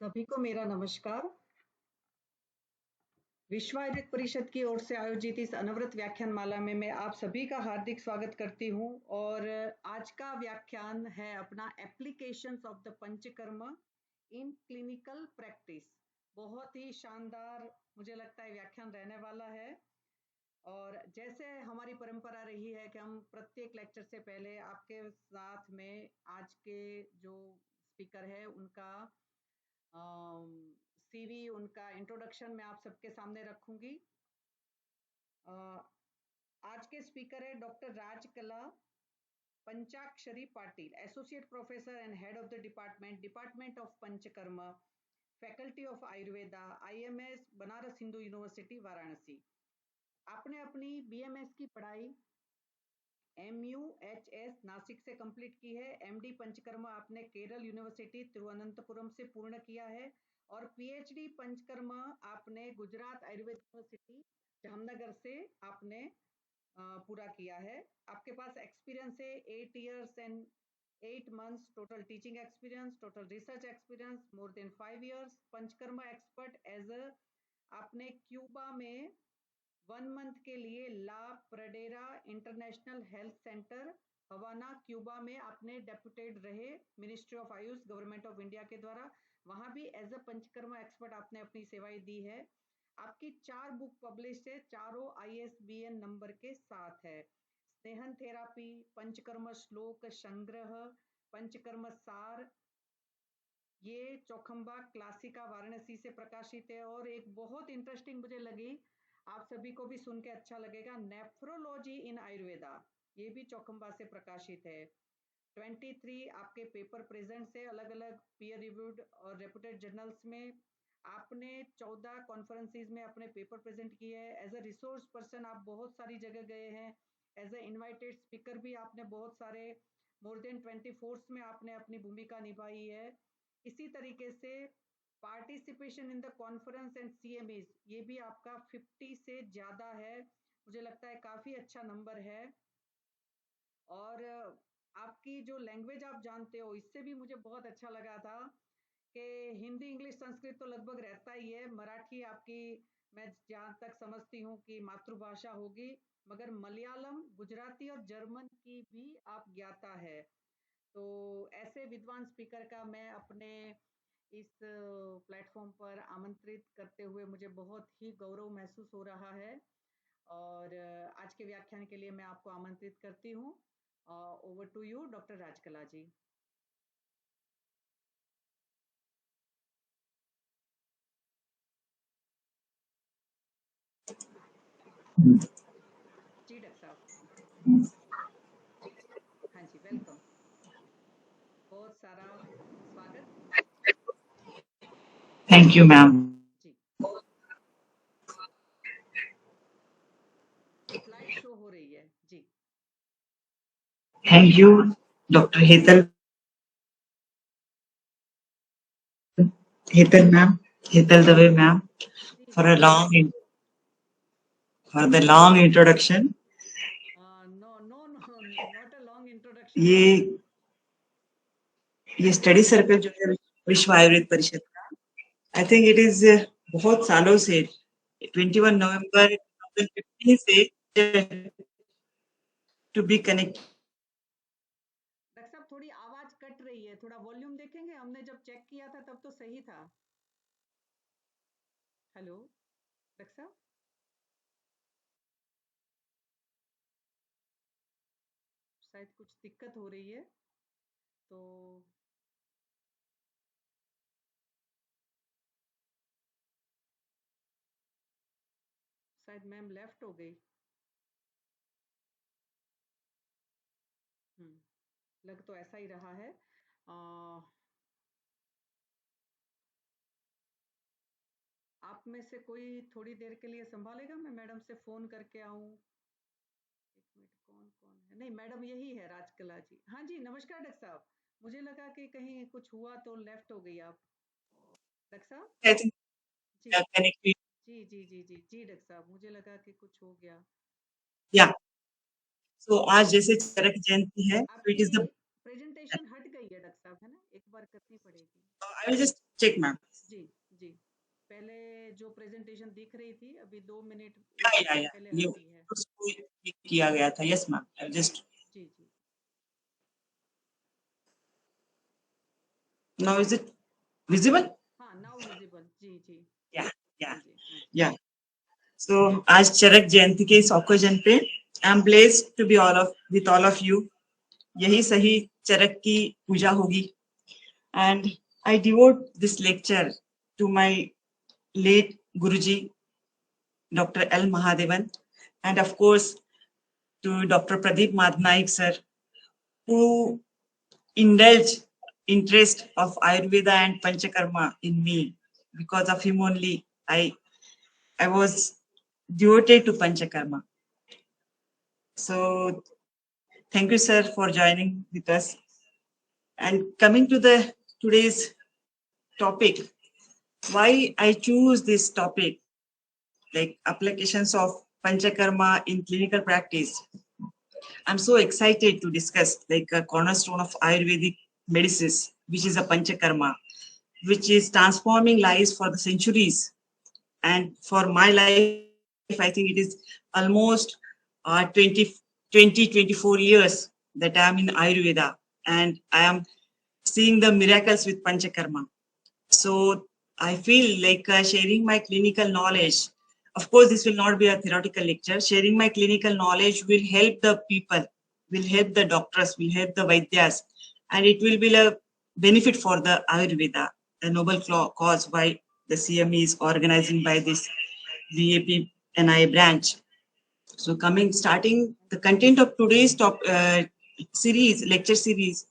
सभी को मेरा नमस्कार। विश्व आयुर्वेद परिषद की ओर से आयोजित इस अनवरत व्याख्यान माला में मैं आप सभी का हार्दिक स्वागत करती हूं और आज का व्याख्यान है अपना applications of the panchakarma in clinical practice. बहुत ही शानदार मुझे लगता है व्याख्यान रहने वाला है। और जैसे हमारी परंपरा रही है कि हम प्रत्येक लेक्चर से पहले आपके साथ में आज के जो स्पीकर है उनका सीवी, उनका इंट्रोडक्शन मैं आप सबके सामने रखूंगी। आज के स्पीकर है doctor Rajkala Panchakshari Patil, associate professor and head of the department of Panchakarma, faculty of Ayurveda, IMS Banaras Hindu university Varanasi. आपने अपनी बीएमएस की पढ़ाई MUHS नासिक से कंप्लीट की है। MD पंचकर्मा आपने केरल यूनिवर्सिटी तिरुवनंतपुरम से पूर्ण किया है और PhD पंचकर्मा आपने गुजरात आयुर्वेद यूनिवर्सिटी जामनगर से आपने पूरा किया है। आपके पास एक्सपीरियंस है 8 years and 8 months total teaching experience, total research experience more than 5 years। Panchakarma expert as आपने क्यूबा में 1 month के लिए La Pradera international health centre Havana Cuba में आपने डेप्यूटेड रहे ministry of AYUSH government of India के द्वारा। वहां भी एज अ पंचकर्मा एक्सपर्ट आपने अपनी सेवाएं दी है। आपकी 4 बुक पब्लिश है, चारों ISBN नंबर के साथ है। स्नेहन थेरापी, पंचकर्म श्लोक संग्रह, पंचकर्म सार, ये चौखंबा क्लासिका वाराणसी से प्रकाशित है। और एक बहुत इंटरेस्टिंग मुझे लगी, आप सभी को भी सुन के अच्छा लगेगा, नेफ्रोलॉजी इन आयुर्वेदा, ये भी चौखंबा से प्रकाशित है। 23 आपके पेपर प्रेजेंट है अलग अलग पीयर रिव्यूड और रेपुटेड जर्नल्स में। आपने 14 कॉन्फ्रेंसेस में अपने पेपर प्रेजेंट किए हैं। एज अ रिसोर्स पर्सन आप बहुत सारी जगह गए हैं। एज अ इनवाइटेड स्पीकर भी आपने बहुत सारे मोर देन 24 में आपने अपनी भूमिका निभाई है। इसी तरीके से participation in the conference and CMEs, ये भी आपका 50 से ज्यादा है। मुझे लगता है काफी अच्छा नंबर है। और आपकी जो लैंग्वेज आप जानते हो, इससे भी मुझे बहुत अच्छा लगा था कि हिंदी इंग्लिश संस्कृत तो लगभग रहता ही है, मराठी आपकी मैं जहाँ तक समझती हूँ कि मातृभाषा होगी, मगर मलयालम, गुजराती और जर्मन की भी आप ज्ञाता है। तो ऐसे विद्वान स्पीकर का मैं अपने इस प्लेटफॉर्म पर आमंत्रित करते हुए मुझे बहुत ही गौरव महसूस हो रहा है। और आज के व्याख्यान के लिए मैं आपको आमंत्रित करती हूँ। Over to you doctor Rajkala ji. जी डॉक्टर साहब। हाँ जी, वेलकम, बहुत सारा स्वागत। Thank you ma'am. जी, स्लाइड शो हो रही है जी। Thank you doctor Hetal ma'am, Hetal Dave ma'am for the long introduction. No no no, not a long introduction. ये स्टडी सर्कल जो है विश्व आयुर्वेद परिषद का, आई थिंक इट इज बहुत सालों से 21 नवंबर 2015 से टू बी कनेक्ट। डॉक्टर साहब थोड़ी आवाज कट रही है, थोड़ा वॉल्यूम देखेंगे? हमने जब चेक किया था तब तो सही था। हेलो डॉक्टर साहब, शायद कुछ दिक्कत हो रही है तो शायद मैम लेफ्ट हो गई। लग तो ऐसा ही रहा है। आप में से कोई थोड़ी देर के लिए संभालेगा? मैं मैडम से फोन करके आऊं? एक मिनट, कौन कौन है? नहीं, मैडम यही है, राजकला जी। हाँ जी, नमस्कार डॉक्टर साहब। मुझे लगा कि कहीं कुछ हुआ तो लेफ्ट हो गई आप। डॉक्टर साहब आई थिंक जी कनेक्टेड। जी जी जी जी जी डॉक्टर साहब, मुझे लगा कि कुछ हो गया। या सो आज जैसे चरक जयंती है, तो इट आपकी इज द प्रेजेंटेशन हट गई है डॉक्टर साहब, है ना? एक बार करनी पड़ेगी। I will just check ma'am. पहले जो प्रेजेंटेशन दिख रही थी अभी 2 मिनट या पहले ये हटी है। उसको किया गया था। यस मैम, आई जस्ट जी जी नाउ इज इट विजिबल? हाँ, नाउ विजिबल। जी जी या या हाँ जी हाँ जी। या सो आज चरक जयंती के इस ऑकेजन पे I am blessed to be all of with all of you. यही सही चरक की पूजा होगी। And I devote this lecture to my late Guruji, Dr. L. Mahadevan, and of course to Dr. Pradeep Madnaik sir, who indulged interest of Ayurveda and Panchakarma in me. Because of him only, I was devoted to Panchakarma. So thank you, sir, for joining with us. And coming to the today's topic, why I choose this topic, like applications of Panchakarma in clinical practice. I'm so excited to discuss like a cornerstone of Ayurvedic medicine, which is a Panchakarma, which is transforming lives for the centuries. And for my life, I think it is almost 24 years that I am in Ayurveda, and I am seeing the miracles with Panchakarma. So I feel like sharing my clinical knowledge. Of course, this will not be a theoretical lecture. Sharing my clinical knowledge will help the people, will help the doctors, will help the Vaidyas, and it will be a benefit for the Ayurveda, a noble cause why the CME is organizing by this VAP NI branch. So starting the content of today's lecture series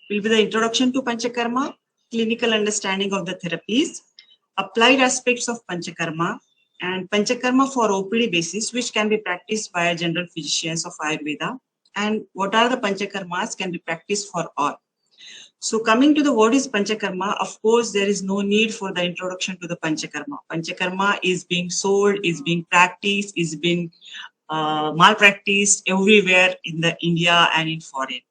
will be the introduction to Panchakarma, clinical understanding of the therapies, applied aspects of Panchakarma, and Panchakarma for OPD basis, which can be practiced by general physicians of Ayurveda, and what are the Panchakarmas can be practiced for all. So coming to the what is Panchakarma, of course, there is no need for the introduction to the Panchakarma. Panchakarma is being sold, is being practiced, is being malpracticed everywhere in the India and in foreign.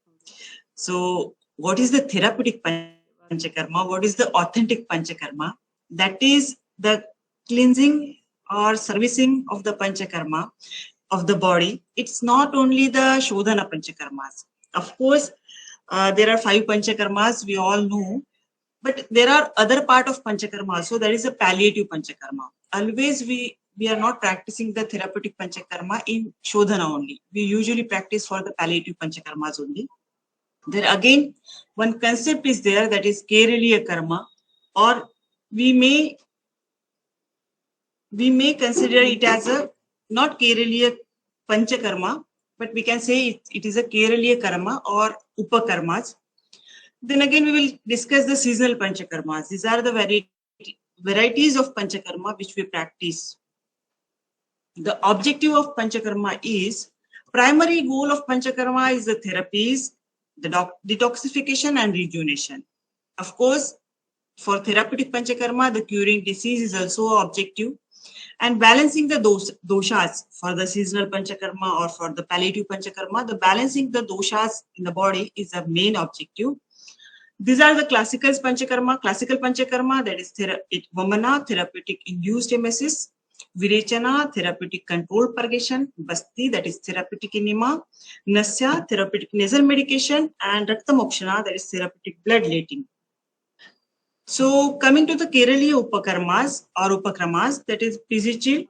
So what is the therapeutic Panchakarma? What is the authentic Panchakarma? That is the cleansing or servicing of the Panchakarma of the body. It's not only the Shodhana Panchakarmas. Of course, there are 5 Panchakarmas, we all know, but there are other part of Panchakarma. So there is a palliative Panchakarma. Always we are not practicing the therapeutic Panchakarma in Shodhana only. We usually practice for the palliative Panchakarmas only. There again, one concept is there, that is Keraliya karma, or we may consider it as a not Keraliya Panchakarma, but we can say it is a Keraliya karma or Upakarmas. Then again, we will discuss the seasonal Panchakarmas. These are the varieties of Panchakarma which we practice. The objective of Panchakarma is, primary goal of Panchakarma is the therapies, the detoxification and rejuvenation. Of course, for therapeutic Panchakarma, the curing disease is also an objective, and balancing the doshas for the seasonal Panchakarma or for the palliative Panchakarma, the balancing the doshas in the body is the main objective. These are the classical Panchakarma, that is Vamana, therapeutic induced emesis, Virechana, therapeutic controlled purgation, Basti, that is therapeutic enema, Nasya, therapeutic nasal medication, and Raktamokshana, that is therapeutic bloodletting. So coming to the Keraliya Upakarmas or Upakramas, that is Physical.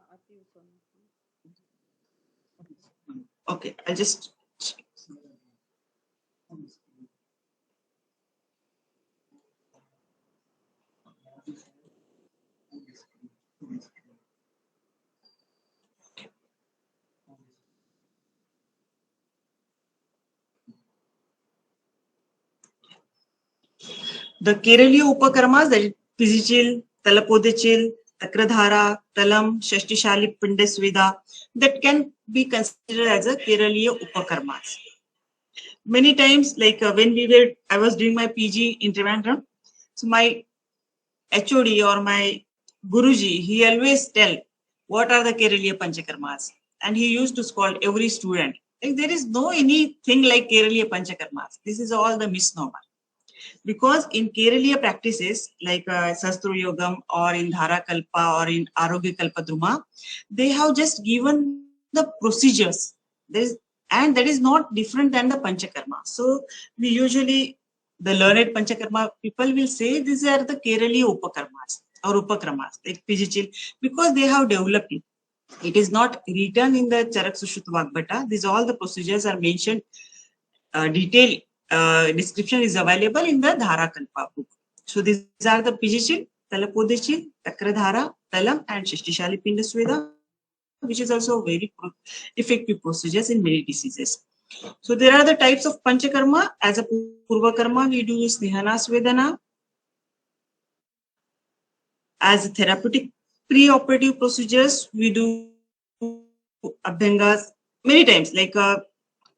Okay, I'll just. The Keraliya Upakarmas, that is Physical, Talapodachil, Takradhara, Talam, Shashtishali, Pindasvida, that can be considered as a Keraliya Upakarmas. Many times, like I was doing my PG in Trivandrum, so my HOD or my Guruji, he always tell what are the Keraliya Panchakarmas, and he used to scold every student. Like, there is no anything like Keraliya Panchakarmas. This is all the misnomer. Because in Kerala practices like Sastro Yogam or in Dhara Kalpa or in Arogya Kalpadruma, they have just given the procedures. And that is not different than the Panchakarma. So we usually, the learned Panchakarma people will say these are the Kerala Upakarmas or Upakramas, like Pijichil, because they have developed it. It is not written in the Charak Sushruta Vagbhata. These all the procedures are mentioned. Detailed description is available in the Dhara Kalpa book. So these are the Pijichil, Talapodachil, Takradhara, Talam, and Shishtishali Pindasweda, which is also very effective procedures in many diseases. So there are the types of Panchakarma. As a Purva Karma, we do Snehana Svedana. As a therapeutic pre-operative procedures, we do Abhyangas many times. Like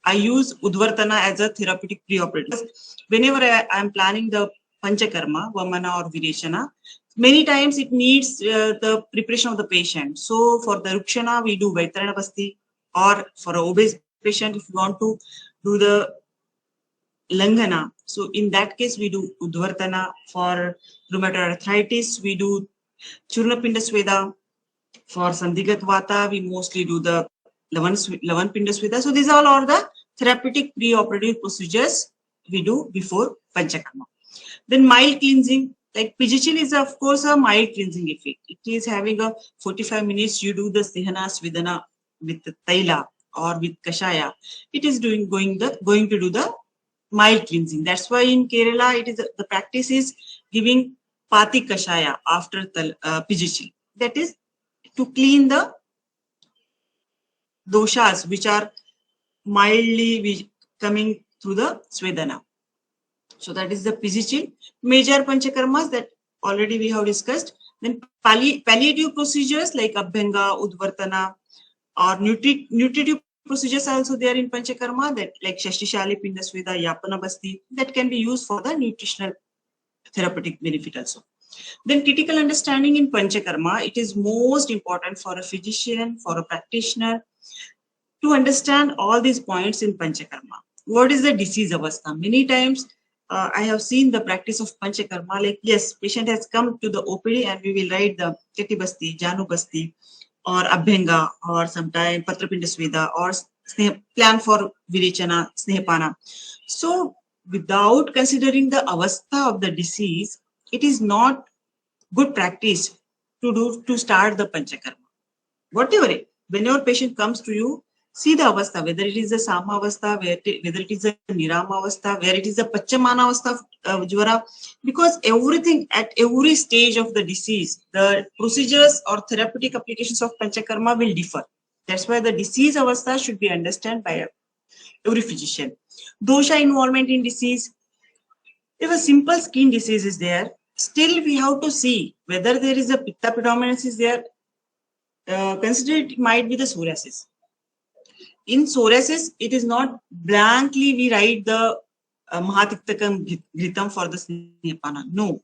I use Udvartana as a therapeutic pre-operative. Whenever I am planning the Panchakarma, Vamana or Vireshana, many times it needs the preparation of the patient. So for the Rukshana, we do Vaitarana Basti, or for an obese patient, if you want to do the Langana. So in that case, we do Udvartana. For rheumatoid arthritis, we do Churna Pindasweda. For Sandhigat Vata, we mostly do the Lavan Pindasweda. So these all are the therapeutic pre-operative procedures we do before Panchakarma. Then mild cleansing, like Pijichil is of course a mild cleansing effect. It is having a 45 minutes, you do the Sehana Svedana with the Taila or with Kashaya. It is going to do the mild cleansing. That's why in Kerala, it is the practice is giving Pati Kashaya after Pijichil. That is to clean the doshas which are mildly coming through the Svedana. So that is the Pijichil. Major Panchakarmas that already we have discussed. Then palliative procedures like Abhyanga, Udvartana, or nutritive procedures are also there in Panchakarma, that like Shastishali, Pindasweda, Yapana Basti, that can be used for the nutritional therapeutic benefit also. Then critical understanding in Panchakarma, it is most important for a physician, for a practitioner, to understand all these points in Panchakarma. What is the disease avastha? Many times I have seen the practice of Panchakarma, like yes, patient has come to the OPD and we will write the Keti Basti, Janu Basti, or Abhyanga, or sometime Patrapindasweda, or plan for Virechana, Snehapana. So without considering the avastha of the disease, it is not good practice to start the Panchakarma. Whatever it, when your patient comes to you, see the avastha, whether it is a Sama avastha, whether it is a Nirama avastha, where it is a Pachamana avastha jvara, because everything at every stage of the disease, the procedures or therapeutic applications of Panchakarma will differ. That's why the disease avastha should be understood by every physician. Dosha involvement in disease. If a simple skin disease is there, still we have to see whether there is a Pitta predominance is there. Consider it might be the psoriasis. In psoriasis, it is not blankly we write the Mahatiktakam Ghritam for the Snehapana. No.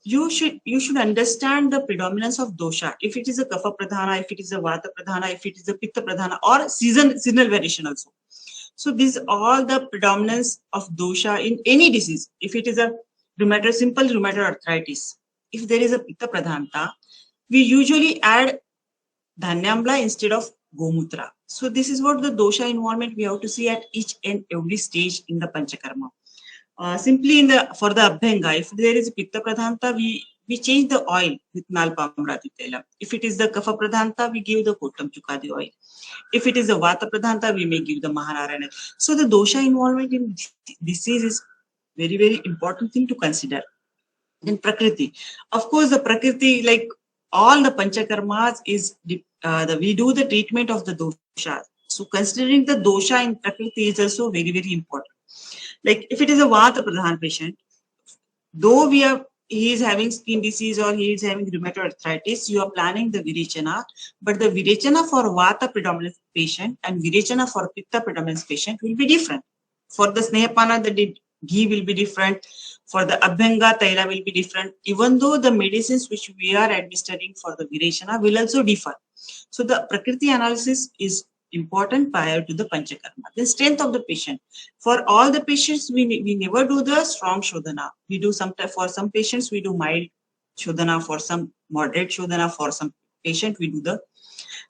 You should understand the predominance of dosha. If it is a Kapha Pradhana, if it is a Vata Pradhana, if it is a Pitta Pradhana, or seasonal variation also. So these all the predominance of dosha in any disease. If it is a simple rheumatoid arthritis, if there is a Pitta Pradhanta, we usually add Dhanyamla instead of Gomutra. So this is what the dosha involvement we have to see at each and every stage in the Panchakarma. Simply for the Abhyanga, if there is Pitta Pradhanta, we change the oil with Nalpamrati Tela. If it is the Kapha Pradhanta, we give the Kotam Chukadi oil. If it is the Vata Pradhanta, we may give the Mahanarayana. So the dosha involvement in disease is very, very important thing to consider. Then Prakriti. Of course, the Prakriti, like all the Panchakarmas, is we do the treatment of the dosha. So considering the dosha in Prakriti is also very, very important. Like if it is a Vata Pradhan patient, though he is having skin disease or he is having rheumatoid arthritis, you are planning the Virechana, but the Virechana for Vata predominance patient and Virechana for Pitta predominance patient will be different. For the Snehapana, the ghee will be different. For the Abhyanga, Taila will be different. Even though the medicines which we are administering for the Virechana will also differ. So the Prakriti analysis is important prior to the Panchakarma. The strength of the patient. For all the patients, we never do the strong Shodhana. We do for some patients, we do mild Shodhana, for some moderate Shodhana, for some patient, we do the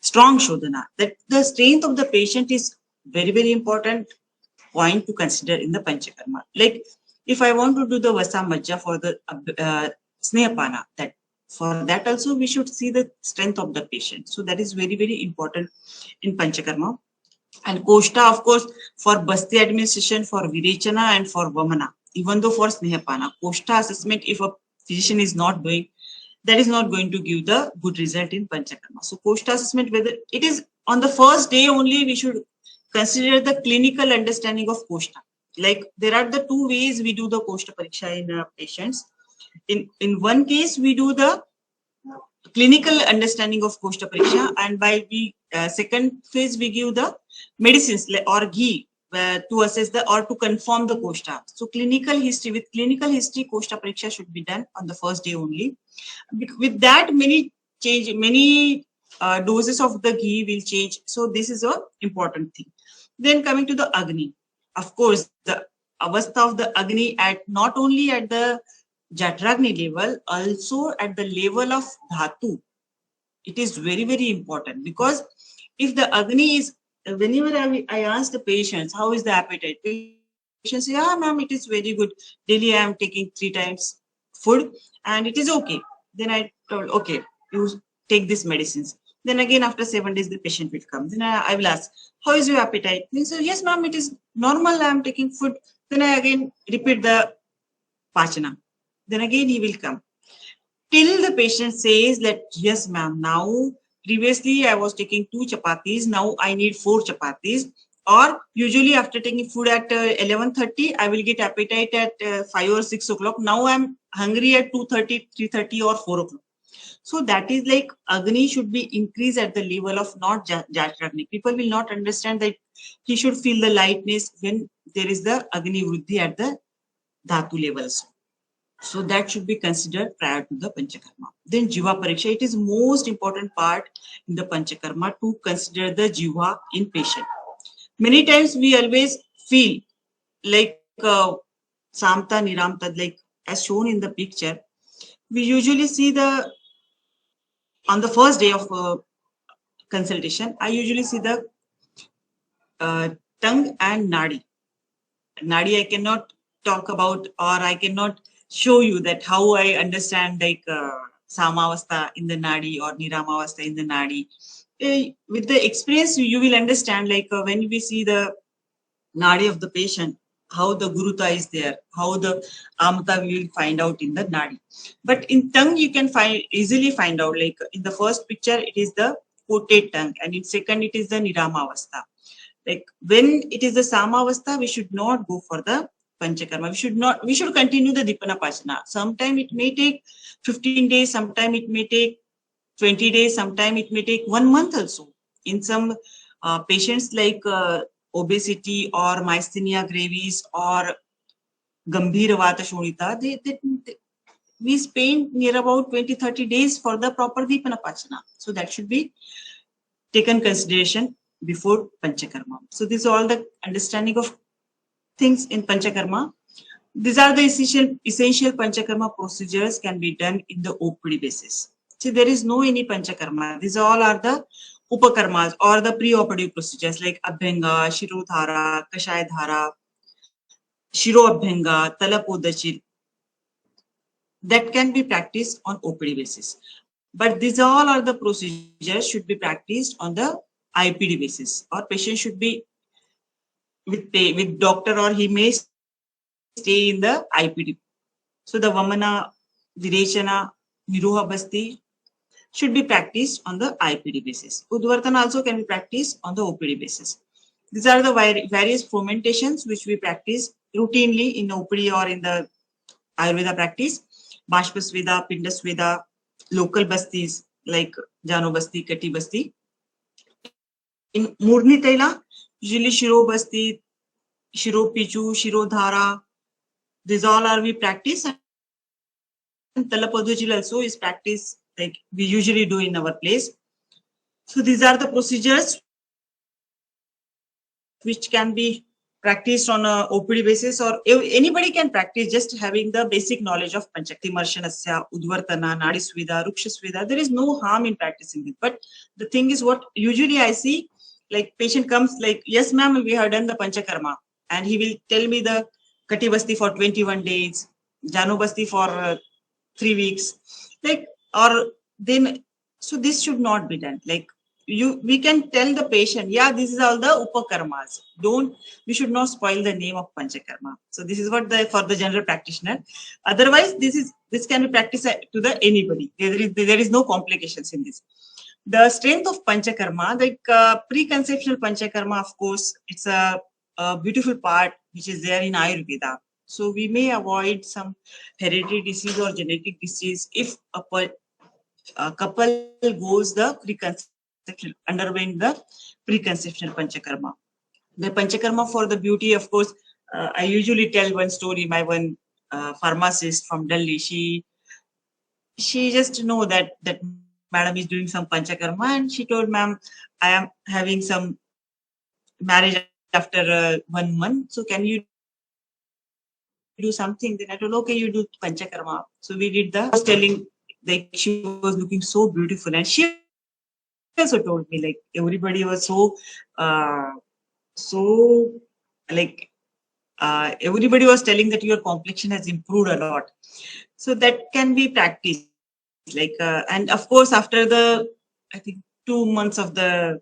strong Shodhana. That the strength of the patient is very, very important point to consider in the Panchakarma. Like if I want to do the Vasa Majja for the Snehapana, that for that also we should see the strength of the patient. So that is very, very important in Panchakarma. And Koshta, of course, for Basti administration, for Virechana and for Vamana. Even though for Snehapana, Koshta assessment, if a physician is not doing, that is not going to give the good result in Panchakarma. So Koshta assessment, whether it is on the first day only, we should consider the clinical understanding of Koshta. Like there are the two ways we do the Koshta Pariksha in patients. In one case, we do the clinical understanding of Koshta Pariksha, and by the second phase, we give the medicines or ghee to assess the or to confirm the Koshta. So clinical history, with clinical history, Koshta Pariksha should be done on the first day only. With that, many doses of the ghee will change. So this is a important thing. Then coming to the Agni, of course, the avastha of the Agni at not only at the Jatragni level, also at the level of Dhatu. It is very, very important, because if the Agni is, whenever I ask the patients, how is the appetite? Patients say, yeah, ma'am, it is very good. Daily I am taking 3 times food and it is okay. Then I told, okay, you take these medicines. Then again, after 7 days, the patient will come. Then I will ask, how is your appetite? He says, yes, ma'am, it is normal. I am taking food. Then I again repeat the Pachana. Then again, he will come. Till the patient says that, yes, ma'am, now previously I was taking 2 chapatis. Now I need 4 chapatis. Or usually after taking food at 11:30, I will get appetite at 5 or 6 o'clock. Now I'm hungry at 2:30, 3:30 or 4 o'clock. So that is like Agni should be increased at the level of not Jatragni. People will not understand that he should feel the lightness when there is the Agni Vruddhi at the Dhatu levels. So that should be considered prior to the Panchakarma. Then Jiva Pariksha, it is most important part in the Panchakarma to consider the Jiva in patient. Many times we always feel like Samta, Niramta, like as shown in the picture, we usually see on the first day of consultation, I usually see the tongue and Nadi. Nadi I cannot talk about, or I cannot show you that how I understand like Samavastha in the Nadi or Niramavastha in the Nadi. With the experience, you will understand like when we see the Nadi of the patient, how the Guruta is there, how the Amata we will find out in the Nadi. But in tongue, you can easily find out, like in the first picture, it is the coated tongue, and in second, it is the Niramavastha. Like when it is the Samavastha, we should not go for the Panchakarma. We should continue the Dipana Pachana. Sometime it may take 15 days, sometime it may take 20 days, sometime it may take 1 month also. In some patients like obesity or myasthenia gravis or Gambhira Vata Shonita, we spend near about 20-30 days for the proper Dipana Pachana. So that should be taken consideration before Panchakarma. So this is all the understanding of things in Panchakarma. These are the essential Panchakarma procedures can be done in the OPD basis. See, there is no any Panchakarma. These all are the Upakarmas or the pre-operative procedures like Abhyanga, Shirodhara, Kashaya Dhara, Shiro Abhyanga, Talapodachir. That can be practiced on OPD basis. But these all are the procedures should be practiced on the IPD basis, or patient should be with doctor, or he may stay in the IPD. So the Vamana, Virechana, Niroha Basti should be practiced on the IPD basis. Udvartana also can be practiced on the OPD basis. These are the various fomentations which we practice routinely in OPD or in the Ayurveda practice. Bashpasveda, Pindasveda, local bastis like Jano Basti, Kati Basti. In Murni Taila, usually Shiro Basti, Shiro Pichu, Shiro Dhara, these all are we practice. And Talapodachil also is practiced like we usually do in our place. So these are the procedures which can be practiced on a OPD basis, or anybody can practice just having the basic knowledge of Panchakti, Marshanasya, Udvartana, Nadi Svidha, Ruksha Svidha. There is no harm in practicing it. But the thing is, what usually I see, like patient comes like, yes, ma'am, we have done the Panchakarma. And he will tell me the Kati Basti for 21 days, Janu Basti for 3 weeks. Like, or then, so this should not be done. Like, we can tell the patient, yeah, this is all the upakarmas. We should not spoil the name of Panchakarma. So this is what for the general practitioner. Otherwise, this can be practiced to the anybody. There is no complications in this. The strength of Panchakarma, like preconceptional Panchakarma, of course, it's a beautiful part which is there in Ayurveda. So we may avoid some hereditary disease or genetic disease if a couple goes the preconception, undergoing the preconceptional Panchakarma. The Panchakarma for the beauty, of course, I usually tell one story. My one pharmacist from Delhi, she just know that madam is doing some Panchakarma, and she told, ma'am, I am having some marriage after 1 month. So can you do something? Then I told, okay, you do Panchakarma. So we did the, was telling, like she was looking so beautiful, and she also told me, like everybody was so like everybody was telling that your complexion has improved a lot. So that can be practiced. Like and of course, after the, I think, 2 months of the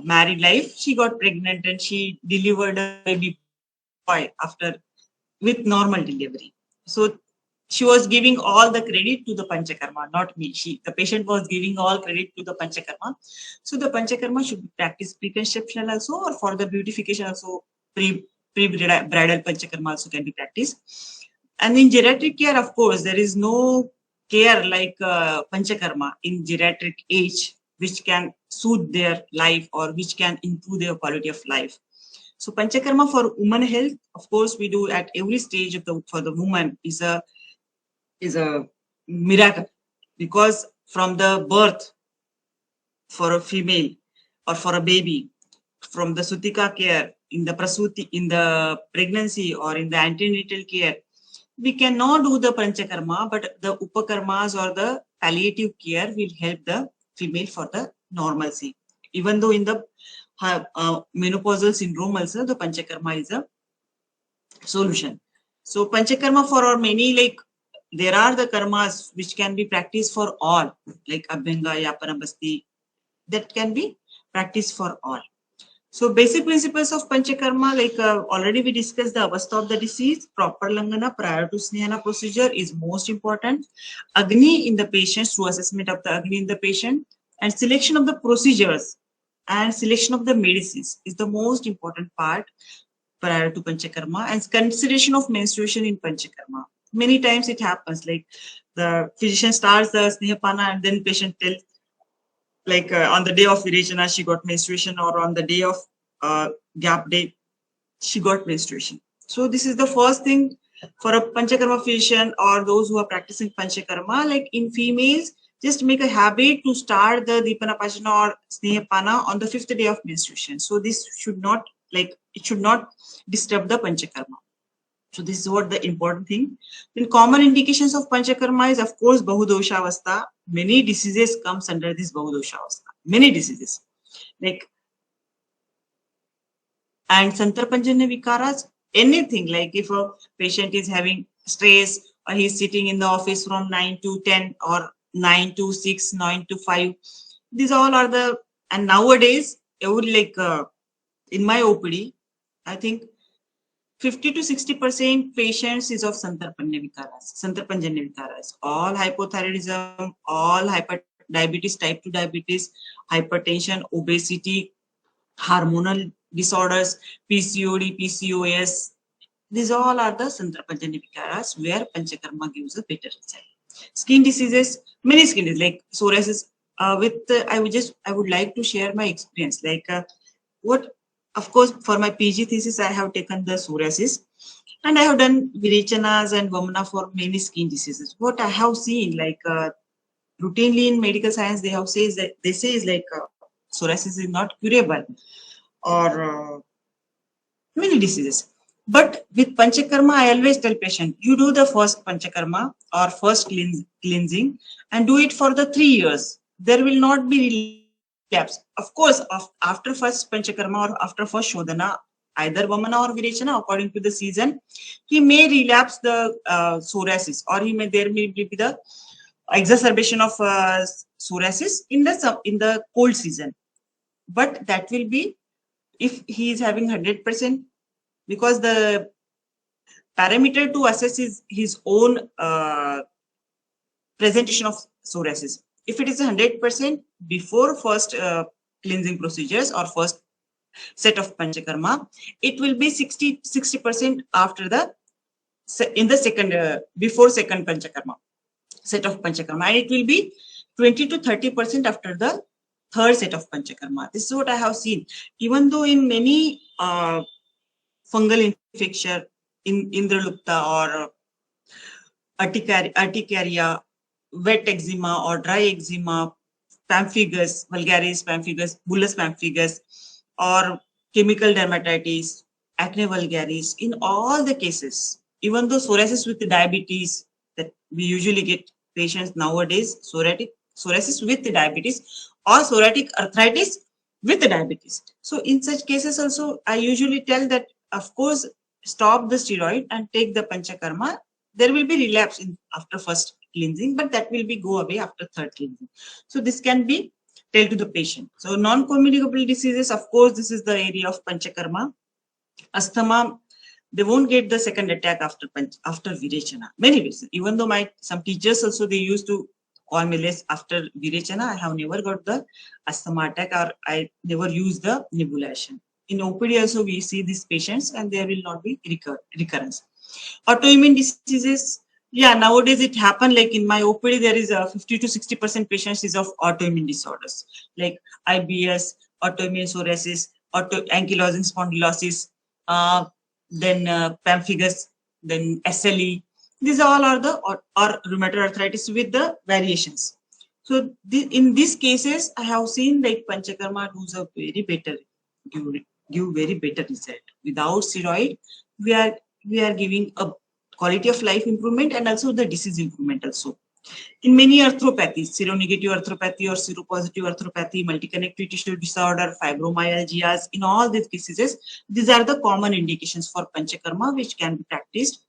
married life, she got pregnant and she delivered a baby boy after, with normal delivery. So she was giving all the credit to the Panchakarma, not me. The patient was giving all credit to the Panchakarma. So the Panchakarma should be practiced preconceptional also, or for the beautification also, pre-bridal Panchakarma also can be practiced. And in geriatric care, of course, there is no care like Panchakarma in geriatric age, which can soothe their life or which can improve their quality of life. So Panchakarma for woman health, of course, we do at every stage of for the woman is a miracle, because from the birth for a female or for a baby, from the Sutika care, in the Prasuti, in the pregnancy or in the antenatal care, we cannot do the Panchakarma, but the Upakarmas or the palliative care will help the female for the normalcy. Even though in the menopausal syndrome also, the Panchakarma is a solution. So Panchakarma for our many, like there are the karmas which can be practiced for all, like Abhyanga, Yapana Basti, that can be practiced for all. So basic principles of Panchakarma, like already we discussed, the avastha of the disease, proper Langana prior to Snehana procedure is most important. Agni in the patient, through assessment of the Agni in the patient, and selection of the procedures and selection of the medicines is the most important part prior to Panchakarma, and consideration of menstruation in Panchakarma. Many times it happens, like the physician starts the Snehapana and then patient tells, like on the day of Virechana, she got menstruation, or on the day of gap day, she got menstruation. So this is the first thing for a Panchakarma physician or those who are practicing Panchakarma. Like in females, just make a habit to start the Deepanapachana or Snehapana on the 5th day of menstruation. So this should not, like, it should not disturb the Panchakarma. So this is what the important thing. Then common indications of Panchakarma is, of course, Bahudoshavastha. Many diseases comes under this Bahudoshavastha. Many diseases. Like, and Santarpanjanya Vikaras, anything, like if a patient is having stress or he's sitting in the office from 9 to 10 or 9 to 6, 9 to 5, these all are the, and nowadays, like in my OPD, I think 50 to 60% patients is of Santarpanjanya Vikaras, all hypothyroidism, all diabetes, type 2 diabetes, hypertension, obesity, hormonal disorders, PCOD, PCOS. These all are the Santarpanjanya Vikaras where Panchakarma gives a better result. Skin diseases, many skin diseases like psoriasis. I would like to share my experience. Like of course, for my PG thesis, I have taken the psoriasis, and I have done Virechanas and Vamana for many skin diseases. What I have seen, like routinely in medical science, they say is like psoriasis is not curable, or many diseases. But with Panchakarma, I always tell patient, you do the first Panchakarma or first cleansing and do it for the 3 years. There will not be relapse. Of course, after first Panchakarma or after first Shodhana, either Vamana or Virechana, according to the season, he may relapse the psoriasis, or there may be the exacerbation of psoriasis in the cold season. But that will be if he is having 100%, because the parameter to assess is his own presentation of psoriasis. If it is 100% before first cleansing procedures or first set of Panchakarma, it will be 60% after in the second before second Panchakarma set of Panchakarma, and it will be 20 to 30% after the third set of Panchakarma. This is what I have seen. Even though in many fungal infection, in Indralupta or urticaria, wet eczema or dry eczema, pemphigus vulgaris, pemphigus, bullous pemphigus, or chemical dermatitis, acne vulgaris, in all the cases, even though psoriasis with diabetes, that we usually get patients nowadays, psoriasis with diabetes or psoriatic arthritis with diabetes. So in such cases also, I usually tell that, of course, stop the steroid and take the Panchakarma. There will be relapse after first cleansing, but that will be go away after third cleansing. So this can be tell to the patient. So non-communicable diseases, of course, this is the area of Panchakarma. Asthma, they won't get the second attack after Virechana. Many reasons. Even though some teachers also, they used to call me less after Virechana, I have never got the asthma attack, or I never used the nebulization. In OPD also, we see these patients and there will not be recurrence. Autoimmune diseases, yeah, nowadays it happen, like in my OPD, there is a 50 to 60% patients is of autoimmune disorders, like IBS, autoimmune psoriasis, ankylosing spondylosis, then pemphigus, then SLE. These all are the or rheumatoid arthritis with the variations. So in these cases, I have seen like Panchakarma does a very better, give very better result. Without steroid, we are giving a quality of life improvement and also the disease improvement also. In many arthropathies, seronegative arthropathy or seropositive arthropathy, multi-connective tissue disorder, fibromyalgias, in all these cases, these are the common indications for Panchakarma which can be practiced.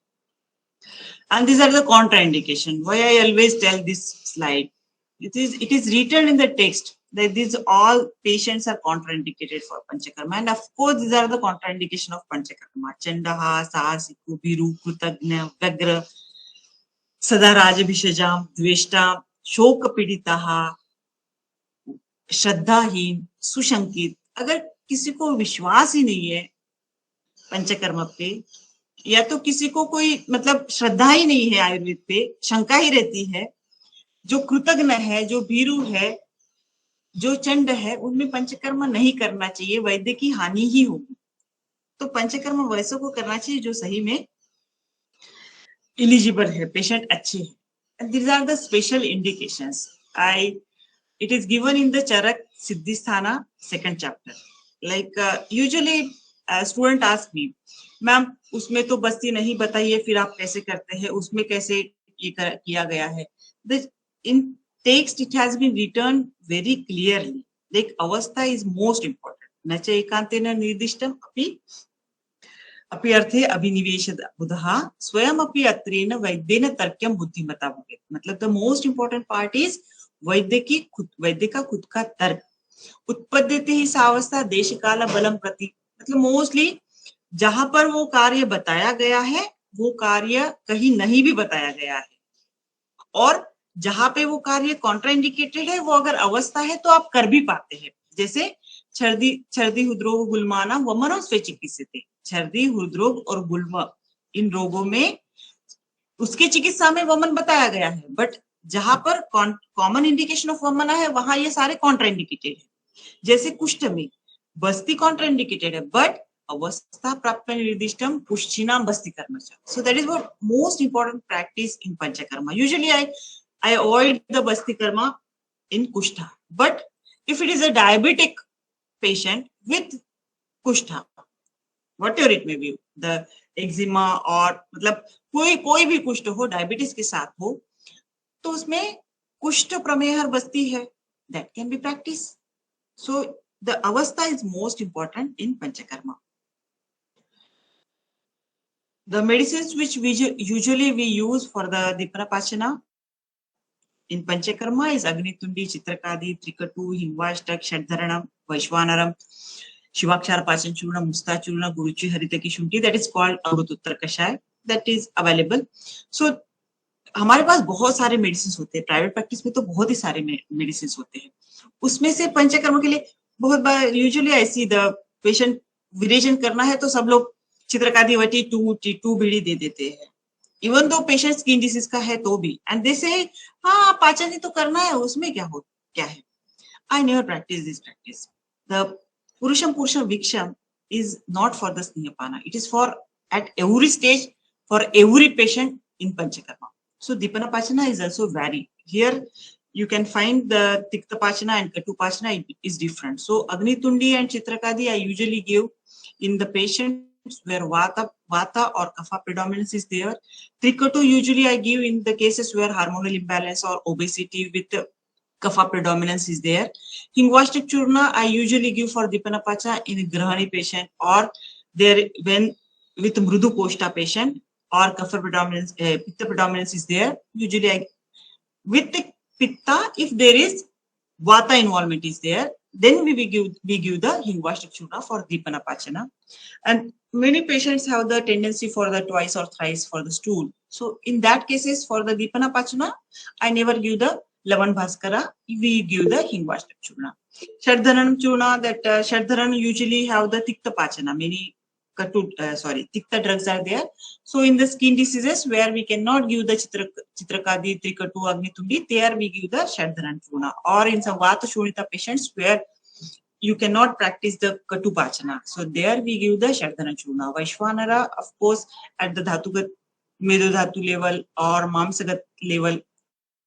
And these are the contraindications. Why I always tell this slide, it is written in the text that these all patients are contraindicated for Panchakarma. And of course, these are the contraindication of Panchakarma. Chandaha, Sahasiku, Biru, Krutagna, Vagra, Sada Rajabhishajam, Dveshta, Shoka Piditaha, श्रद्धाहीन, सुशंकित. अगर किसी को विश्वास ही नहीं है पंचकर्म पे, या तो किसी को कोई मतलब श्रद्धा ही नहीं है आयुर्वेद पे, शंका ही रहती है, जो कृतज्ञ है, जो भीरू है, जो चंड है, उनमें पंचकर्म नहीं करना चाहिए, वैद्य की हानि ही होगी. तो पंचकर्म वैसों को करना चाहिए जो सही में एलिजिबल है, पेशेंट अच्छे हैं. And these are the special indications. It is given in the Charak Siddhisthana second chapter. Like usually student ask me, ma'am उसमें तो बस्ती नहीं बताइए, फिर आप कैसे करते हैं, उसमें कैसे ये किया गया है. In text it has been written very clearly. Like avastha is most important. न च एकांतेन निर्दिष्टम अपि अर्थे अभिनिवेश बुधः स्वयं अपि अत्रेन वैद्येन तर्क्यम बुद्धिमता भवेत्. मतलब the most important part is वैद्य का खुद का तर्क. उत्पद्यते ही सावस्था देश काल बलम प्रति. मतलब मोस्टली जहां पर वो कार्य बताया गया है, वो कार्य कहीं नहीं भी बताया गया है, और जहां पे वो कार्य कॉन्ट्राइंडिकेटेड है, वो अगर अवस्था है तो आप कर भी पाते हैं. जैसे छर्दी हृदरोग गुल्माना वमनो स्वे चिकित्सिते. छर्दी हृदरोग और गुल्म, इन रोगों में उसके चिकित्सा में वमन बताया गया है, बट जहां पर कॉमन इंडिकेशन ऑफ वमन है, वहां ये सारे कॉन्ट्राइंडिकेटेड है. जैसे कुष्ठ में बस्ती कॉन्ट्राइंडिकेटेड है, बट अवस्था प्राप्त निर्दिष्टम पुष्टिनाम बस्ती कर्म. So that is what most important practice in panchakarma. Usually I avoid the basti karma in kushta, but if it is a diabetic patient with कुष्ठा, whatever it may be, the eczema और मतलब कोई भी कुष्ठ हो, diabetes के साथ हो, तो उसमें कुष्ठ प्रमेह बस्ती है, that can be practiced. So the avastha is most important in Panchakarma. The medicines which usually we use for the Dipanapachana in Panchakarma is Agnitundi, Chitrakadi, Trikatu, Hingvashtak, Shadharanam, Vaishwanaram, Shivakshara Pachan Churna, Musta Churna, Guruchi Haritaki Shunti, that is called Amrututtar Kashaya, that is available. So हमारे पास बहुत सारे medicine होते हैं, private practice में तो बहुत ही सारे medicine होते हैं, उसमें से पंचकर्म के लिए बहुत बार यूजुअली ऐसी द पेशेंट विरेचन करना है तो सब लोग चित्रकादी वटी टू बीड़ी दे देते हैं, even though patient skin disease का है तो भी, एंड दे से हाँ पाचन ही तो करना है, उसमें क्या है. I never practice this practice. The Purusham Viksham is not for the Snehapana. It is for at every stage for every patient in Panchakarma. So Dipanapachana is also varied. Here you can find the Tiktapachana and Katupachana is different. So Agnitundi and Chitrakadi I usually give in the patients where Vata or Kapha predominance is there. Trikatu usually I give in the cases where hormonal imbalance or obesity with Kapha predominance is there. Hingvashtak Churna I usually give for Dipanapacha in a Grahani patient or there when with Mrudu Koshta patient or Kapha predominance, Pitta predominance is there. Usually I, with the Pitta, if there is Vata involvement is there, then we give the Hingvashtak Churna for Dipanapachana. And many patients have the tendency for the twice or thrice for the stool. So in that cases for the Dipanapachana, I never give the Lavan Bhaskara, we give the Hingvashtak Churna. Shadharan Churna, that Shadharan usually have the Tiktapachana, many Tikta drugs are there. So in the skin diseases where we cannot give the Chitrakadi, Trikatu, Agnitundi, there we give the Shadharan Churna. Or in some Vata Shonita patients where you cannot practice the Katupachana. So there we give the Shadhana Churna. Vaishwanara, of course, at the Dhatugat, Medu Dhatu level or Mamsagat level,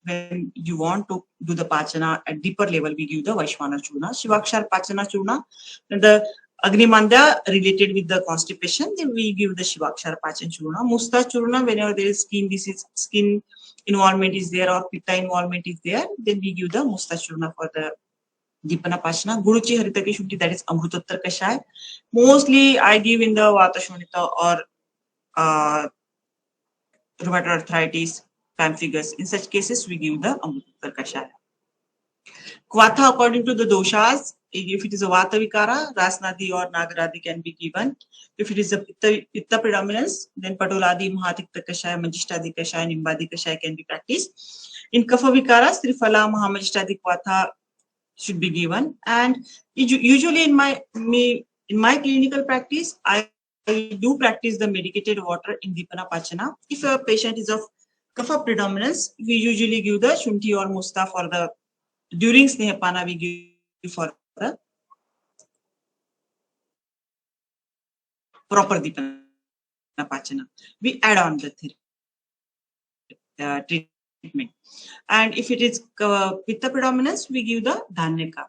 when you want to do the Pachana at deeper level, we give the Vaishwana Churna. Shivakshar Pachana Churna, the Agnimanda related with the constipation, then we give the Shivakshar Pachana Churna. Musta Churna, whenever there is skin disease, skin involvement is there or Pitta involvement is there, then we give the Musta Churna for the Dipanapachana. Guruchi Haritaki Shunti, that is Amrututtar Kashaya. Mostly I give in the Vata Shonita or rheumatoid arthritis, pemphigus. In such cases, we give the Amrututtar Kashaya. Kvatha, according to the doshas, if it is a Vata Vikara, Rasnadi or Nagaradi can be given. If it is a Pitta predominance, then Patoladi, Mahatikta Kashaya, Majishtadi Kashaya, Nimbadi Kashaya can be practiced. In Kapha Vikaras, Triphala, Mahamajishtadi Kvatha should be given. And usually in my clinical practice, I do practice the medicated water in Dipanapachana. If a patient is of Kapha predominance, we usually give the Shunti or Musta for the during Snehapana we give for the proper Dipanapachana. We add on the treatment. And if it is Pitta predominance, we give the Dhanyaka.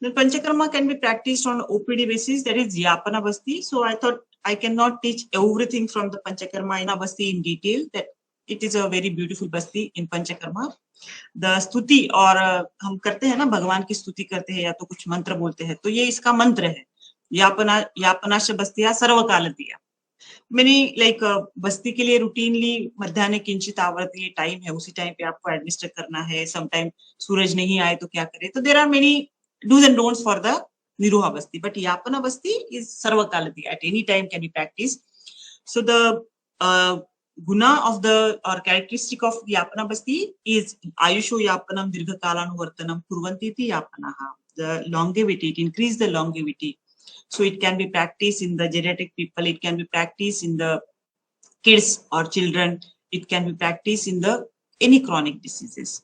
The Panchakarma can be practiced on OPD basis, that is Yapana Basti. So I thought I cannot teach everything from the Panchakarma in a Basti in detail, that it is a very beautiful Basti in Panchakarma. The स्तुति और हम करते हैं ना, भगवान की स्तुति करते हैं या तो कुछ मंत्र बोलते हैं, तो ये इसका मंत्र है, यापनाश बस्तिया सर्वकाल दिया. मैंने लाइक बस्ती के लिए रूटीनली मध्याह्न किंचित आवर्ती टाइम है, उसी टाइम पे आपको एडमिनिस्टर करना है. समटाइम सूरज नहीं आए तो क्या करें, तो there are many dos and don'ts for the niruha basti, but yapana basti is सर्वकालती, at any time can be practice. So the guna of the or characteristic of yapana basti is ayusho yapanam dirghakalanvartanam kurvanti iti yapanaha. The longevity, it increase the longevity. So it can be practiced in the geriatric people, it can be practiced in the kids or children, it can be practiced in the any chronic diseases.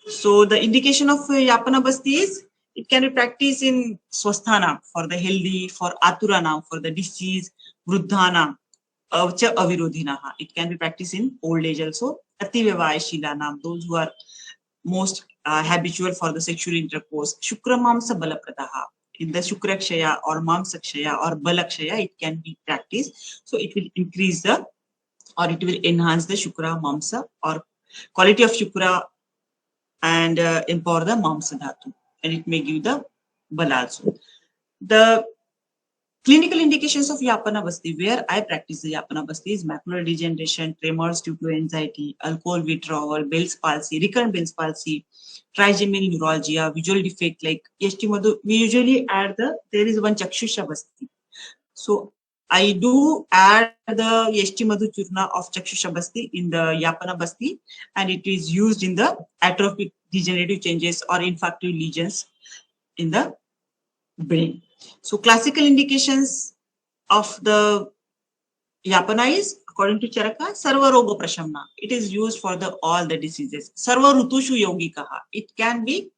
So the indication of yapana basti is it can be practiced in swasthana for the healthy, for aturana for the disease, vruddhana, avirodhinaha. It can be practiced in old age also. Ativevayashilanam, those who are most habitual for the sexual intercourse. Shukramamsa balapradaha. in the Shukrakshaya or Mamsakshaya or Balakshaya, it can be practiced. So it will increase the, or it will enhance the Shukra, Mamsa, or quality of Shukra and empower the Mamsa Dhatu. And it may give the Bal also. The clinical indications of Yapana Basti, where I practice the Yapana Basti, is macular degeneration, tremors due to anxiety, alcohol withdrawal, Bell's palsy, recurrent Bell's palsy, trigeminal neuralgia, visual defect like Yashti Madhu. We usually add there is one Chakshusha Basti. So I do add the Yashti Madhu Churna of Chakshusha Basti in the Yapana Basti, and it is used in the atrophic degenerative changes or infarctive lesions in the brain. So classical indications of the Yapana is, according to Charaka, Sarva Roga Prashamna. It is used for all the diseases. Sarva Rutushu Yogikaha. It can be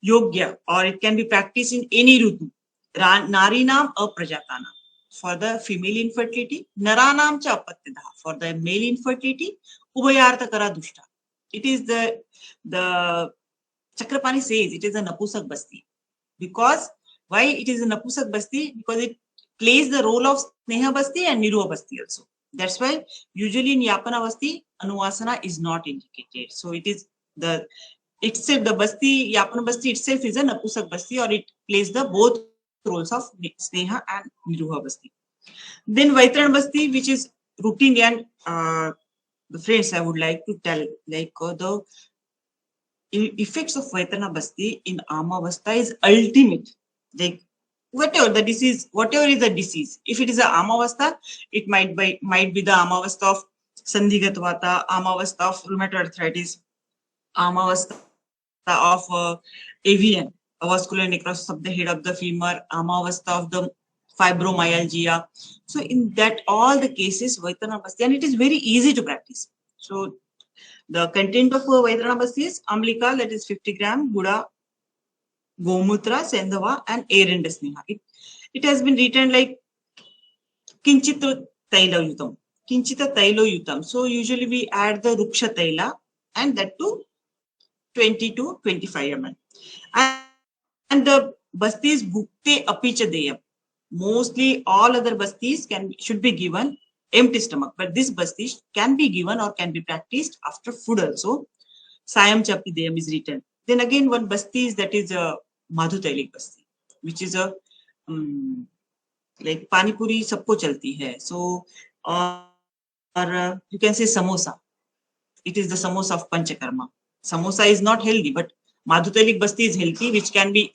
Yogya or it can be practiced in any Rutu. Narinam Aprajatana. For the female infertility, Naranam Cha Apattidaha. For the male infertility, Ubayartakara Dushta. It is the Chakrapani says it is a Napusak Basti. Because why it is a Napusak Basti? Because it plays the role of Sneha Basti and Niruha Basti also. That's why usually in Yapana Basti, Anuvasana is not indicated. So it is the itself, the Basti, Yapana Basti itself is a Napusak Basti, or it plays the both roles of Sneha and Niruha Basti. Then Vaitrana Basti, which is routine, and the friends I would like to tell, like the effects of Vaitrana Basti in Amavastha is ultimate. Like whatever the disease, whatever is the disease, if it is a Amavastha, it might be the Amavastha of Sandhigat Vata, Amavastha of rheumatoid arthritis, Amavastha of AVN, vascular necrosis of the head of the femur, Amavastha of the fibromyalgia. So in that all the cases, Vaitrana Basti, and it is very easy to practice. So the content of Vaitrana Basti is Amlika, that is 50 gram, Guda, Gomutra, Sendhava, and Air Sneha. It has been written like Kinchita Taila Yutam. Kinchita Tailo Yutam. So usually we add the Ruksha Taila and that to 20 to 25 ml. And the Bastis Bhukte Apicha Deyam. Mostly all other Bastis should be given empty stomach, but this Basti can be given or can be practiced after food also. Sayam Chapi Deyam is written. Then again, one Basti is that is a Madhutailik Basti, which is a like Pani Puri sabko chalti hai. So, or you can say samosa. It is the samosa of Panchakarma. Samosa is not healthy, but Madhutailik Basti is healthy, which can be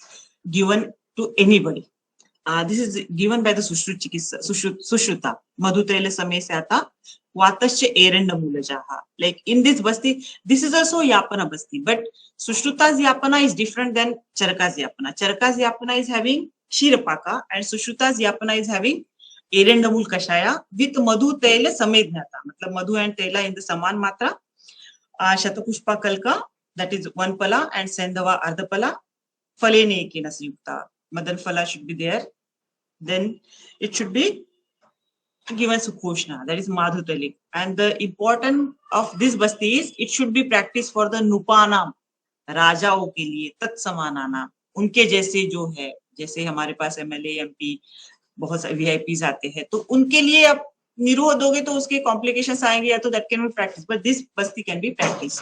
given to anybody. This is given by the Sushruta. Madhutaila Samesata, Vatasya Erenda Mulajaha. Like in this Basti, this is also Yapana Basti, but Sushruta's Yapana is different than Charaka's Yapana. Charaka's Yapana is having Shirapaka and Sushruta's Yapana is having Erendamul Kashaya with Madhu Taila Samedhnata. Matlab Madhu and Taila in the Saman Matra. Shatapushpa Kalka, that is one pala, and Sendhava Ardhapala. Falene Ekena Suyukta. Madan Phala should be there. Then it should be given Sukhoshna, that is Madhutalik. And the important of this Basti is it should be practiced for the Nupanam, राजाओं के लिए तत्समाना नाम, उनके जैसे जो है, जैसे हमारे पास MLA MP बहुत सारे VIPs आते हैं, तो उनके लिए आप निरोह दोगे तो उसके कॉम्प्लिकेशंस आएंगे, या तो that can be practice, but this Basti can be practice.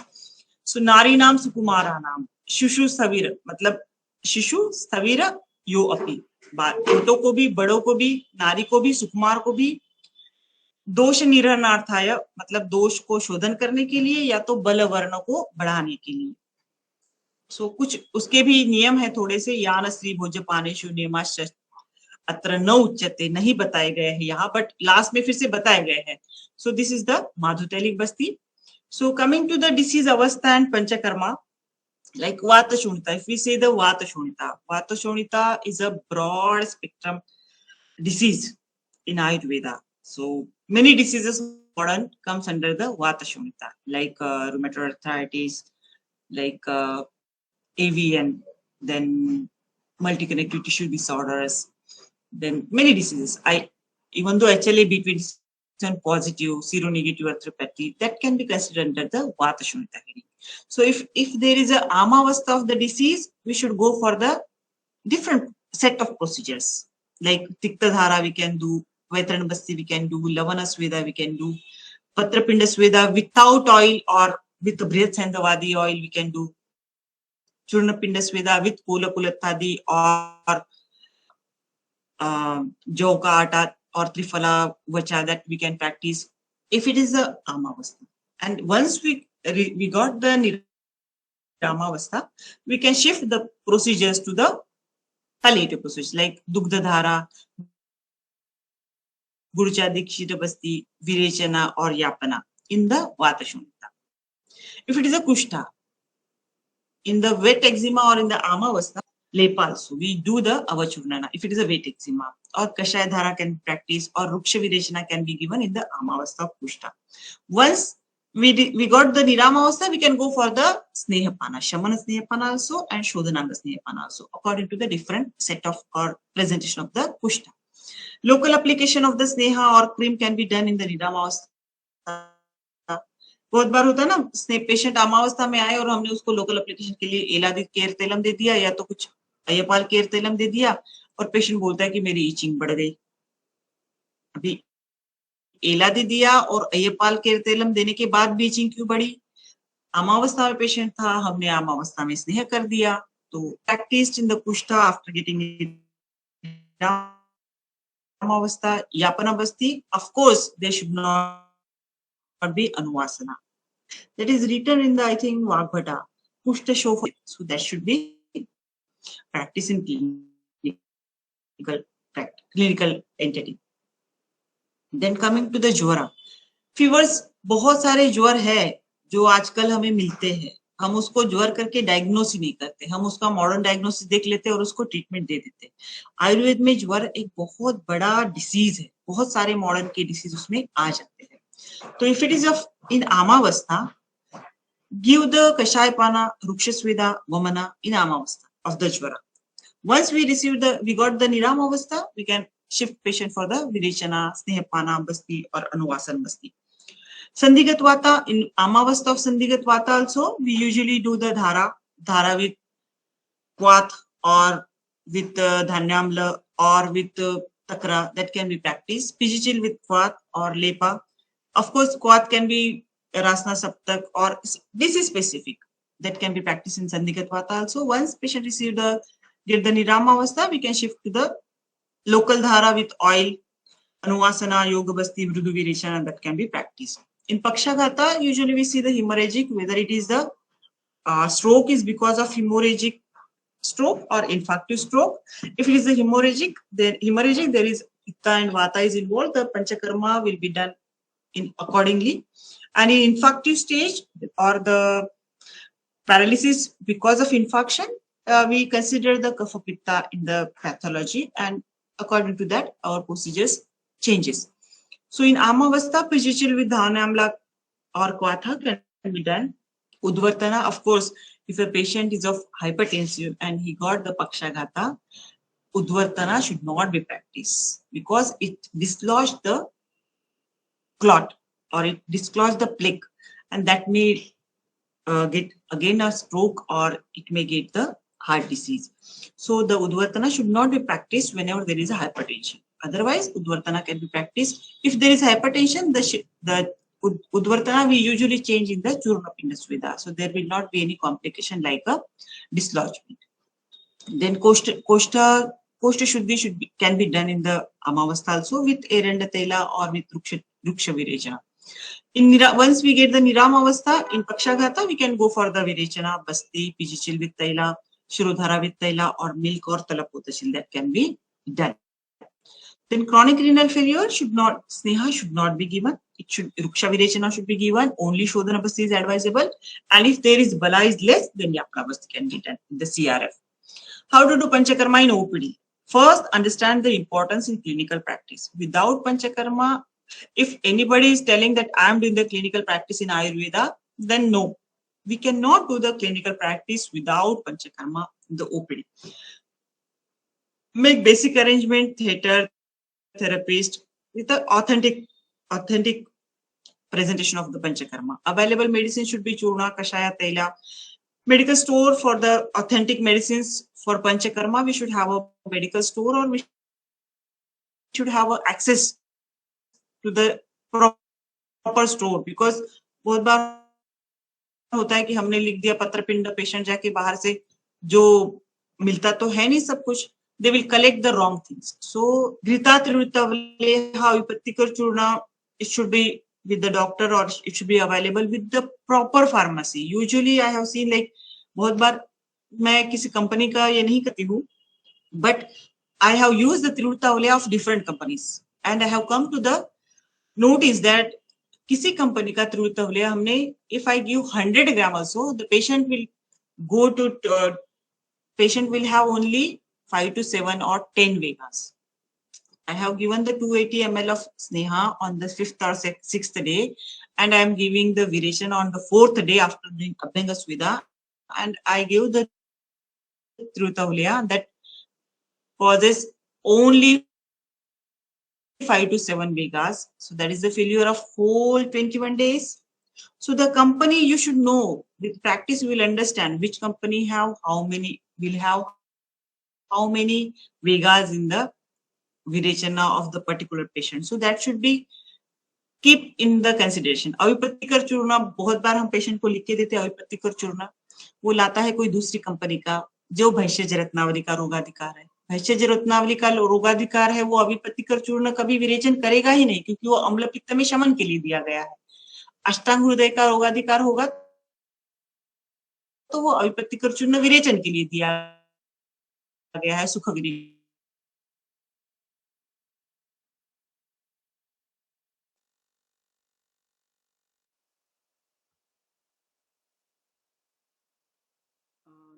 सो नारी नाम सुकुमारा नाम, शिशु स्थविर, मतलब शिशु स्थविर यो अपी, छोटों को भी, बड़ों को भी, नारी को भी, सुकुमार को भी, दोष निरहनार्थाय, मतलब दोष को शोधन करने के लिए या तो बल वर्ण को बढ़ाने के लिए. सो कुछ उसके भी नियम है थोड़े से. यान स्त्री भोज पानेशु नियमाश्च अत्र न उच्यते, नहीं बताए गए हैं यहाँ, बट लास्ट में फिर से बताए गए हैं. So this is the madhutailik basti. So coming to the disease avastha and panchakarma, like Vata Shunita. If we say the Vata Shunita is a broad spectrum disease in Ayurveda. So many diseases modern comes under the Vata Shunita, like rheumatoid arthritis, like AVN, then multi-connective tissue disorders, then many diseases. Even though HLA-B27 positive, seronegative arthropathy, that can be considered under the Vata Shunita heading. So if there is a Amavastha of the disease, we should go for the different set of procedures like Tikta Dhara we can do, Vaitran Basti we can do, Lavana Sweda we can do, Patrapinda Sweda without oil or with the Brihat Sandhavadi oil we can do, Churna Pinda Sweda with Kula Kulathadi or जौ का आटा or trifala vacha that we can practice if it is a amavastha. And once we got the niramavastha, we can shift the procedures to the palliative procedures like dugdha dhara, gurcha dikshita basti, virechana or yapana in the vata shunta. If it is a kushta, in the wet eczema or in the amavastha, lepa also we do the avachurnana if it is a wet eczema, or kashaya dhara can practice, or ruksha virechana can be given in the amavastha of kushta. Once we got the niramavastha, we can go for the snehapana, shamana snehapana also and shodhananga snehapana also according to the different set of or presentation of the kushta. Local application of the sneha or cream can be done in the niramavastha. बहुत बार होता है ना, patient Amavasya में आए और हमने उसको local application के लिए एलादी केयर तेलम दे दिया या तो कुछ अय्यपाल केयर तेलम दे दिया और पेशेंट बोलता है कि मेरी ईचिंग बढ़ गई। अभी एलादी दिया और अय्यपाल केयर तेलम देने के बाद भी ईचिंग क्यों बढ़ी? अमावस्था में पेशेंट था, हमने अमावस्था में स्नेह कर दिया। तो practice in the kushtha after getting amavastha yapana basti, of course they should not be anuvasana. That is written in the, I think, Vagbhata, Kushta Shofa. So that should be practice in clinical entity. Then coming to the ज्वर, fevers, बहुत सारे ज्वर है जो आजकल हमें मिलते हैं, हम उसको ज्वर करके डायग्नोस ही नहीं करते, हम उसका मॉडर्न डायग्नोसिस देख लेते हैं और उसको ट्रीटमेंट दे देते हैं। आयुर्वेद में ज्वर एक बहुत बड़ा डिसीज है, बहुत सारे मॉडर्न के डिसीज उसमें आ जाते हैं। तो if it is in amavastha, give the kashayapana, rukshasweda, vamana in amavastha of the jvara. Once we got the niramavastha, we can shift patient for the virechana, snehapana basti or anuvasan basti. Sandhigat vata, in amavastha of sandhigat vata also, we usually do the dhara with quath or with dhanyamla or with takra, that can be practiced. Pijichil with quath or lepa. Of course, quath can be Rasna Saptak or disease specific, that can be practiced in Sandhigat Vata also. Once patient get the Niramavastha, we can shift to the local dhara with oil, Anuvasana, Yoga Basti, Mrudu Virechana, that can be practiced. In Pakshagata, usually we see the hemorrhagic, whether it is the stroke is because of hemorrhagic stroke or infarctive stroke. If it is the hemorrhagic, there is Pitta and Vata is involved, the Panchakarma will be done accordingly. And in infarctive stage or the paralysis because of infarction, we consider the kapha pitta in the pathology, and according to that our procedures changes. So in amavastha, pijichil with dhanamla or quatha can be done. Udvartana, of course, if a patient is of hypertensive and he got the pakshagata, udvartana should not be practiced because it dislodged the clot or it dislodged the plaque, and that may get again a stroke or it may get the heart disease. So the udvartana should not be practiced whenever there is a hypertension. Otherwise, udvartana can be practiced. If there is hypertension, the udvartana we usually change in the Churna Pinda Sweda, so there will not be any complication like a dislodgement. Then Koshta Shuddhi can be done in the Amavastha also with Eranda Tela or with Ruksha Virechana. Once we get the Niramavastha, in Pakshagata, we can go for the Virechana, Basti, Pijichil with Taila, Shirodhara with Taila, or milk or Talapotachil, that can be done. Then chronic renal failure Sneha should not be given. Ruksha Virechana should be given. Only Shodhana Basti is advisable. And if there is Bala is less, then Yapna Basti can be done in the CRF. How to do Panchakarma in OPD? First, understand the importance in clinical practice. Without Panchakarma, if anybody is telling that I am doing the clinical practice in Ayurveda, then no, we cannot do the clinical practice without Panchakarma in the OPD. Make basic arrangement, theatre, therapist with the authentic presentation of the Panchakarma. Available medicine should be Churna, Kashaya, Taila. medical store for the authentic medicines for Panchakarma. We should have a medical store, or we should have access to the proper store, because बहुत बार होता है कि हमने लिख दिया पत्रपिंड, patient जाके बाहर से जो मिलता तो है नहीं सब कुछ, they will collect the wrong things. So Grita Trivritavaleha Vipattikar Churna, it should be with the doctor, or it should be available with the proper pharmacy. Usually I have seen, like बहुत बार मैं किसी company का ये नहीं करती हूँ, but I have used the Trivritavaleha of different companies and I have come to the notice that किसी company का Trivritavaleha हमने, if I give 100 gram also, the patient will go to patient will have only 5 to 7 or 10 Vegas. I have given the 280 ml of Sneha on the 5th or 6th day, and I am giving the Viration on the 4th day after doing Abhyanga Svidha, and I give the Trivritavaleha that causes only 5 to 7 Vegas. So that is the failure of whole 21 days. So the company, you should know, with practice you will understand which company have how many, will have how many Vegas in the Virechana of the particular patient. So that should be keep in the consideration. अविपत्तिकर चूर्ण बहुत बार हम patient को लिख के देते हैं अविपत्तिकर चूर्ण, वो लाता है कोई दूसरी कंपनी का जो भैषज रत्नावली का रोगाधिकार है। भैषज रत्नावली का रोगाधिकार है, वो अविपत्तिकर चूर्ण कभी विरेचन करेगा ही नहीं, क्योंकि वो अम्ल पित्त में शमन के लिए दिया गया है। अष्टांग हृदय का रोगाधिकार होगा तो वो अविपत्तिकर चूर्ण विरेचन के लिए दिया गया है, सुख विरेचन।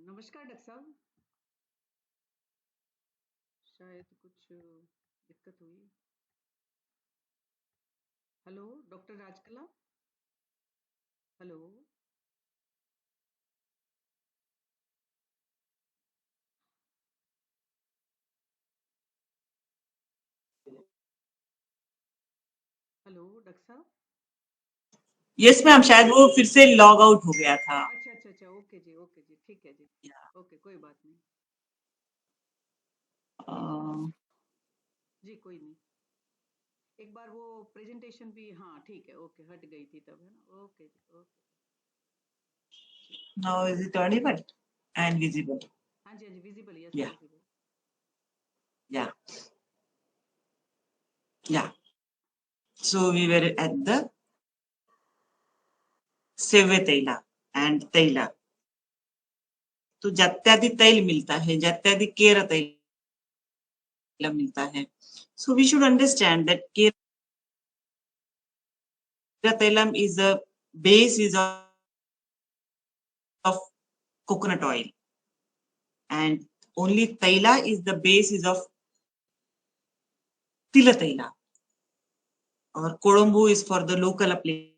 नमस्कार डॉक्टर साहब, शायद कुछ दिक्कत हुई। Hello doctor Rajkala, hello. Hello doctor साहब। यस मैम, शायद वो फिर से लॉग आउट हो गया था। अच्छा अच्छा अच्छा, ओके जी ठीक है जी, ओके कोई बात नहीं जी, कोई नहीं। एक बार वो प्रेजेंटेशन भी, हाँ ठीक है, ओके हट गई थी तब, है ना, ओके जी okay. Now is it audible and visible? हाँ जी हाँ जी, visible, yes Yeah, visible. yeah, yeah. So we were at the sevya taila and taila. तो जात्यादि तैल मिलता है, जात्यादि केर तैल मिलता है। So we should understand that kera tailam is a base is of coconut oil, and only taila is the base is of tila taila, or Colombo is for the local application.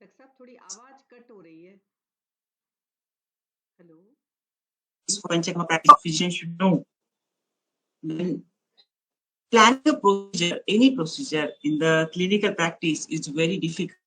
Doctor साहब थोड़ी आवाज cut हो रही है। Hello. For Panchakarma practice, physician should know. When planning a procedure, any procedure in the clinical practice is very difficult.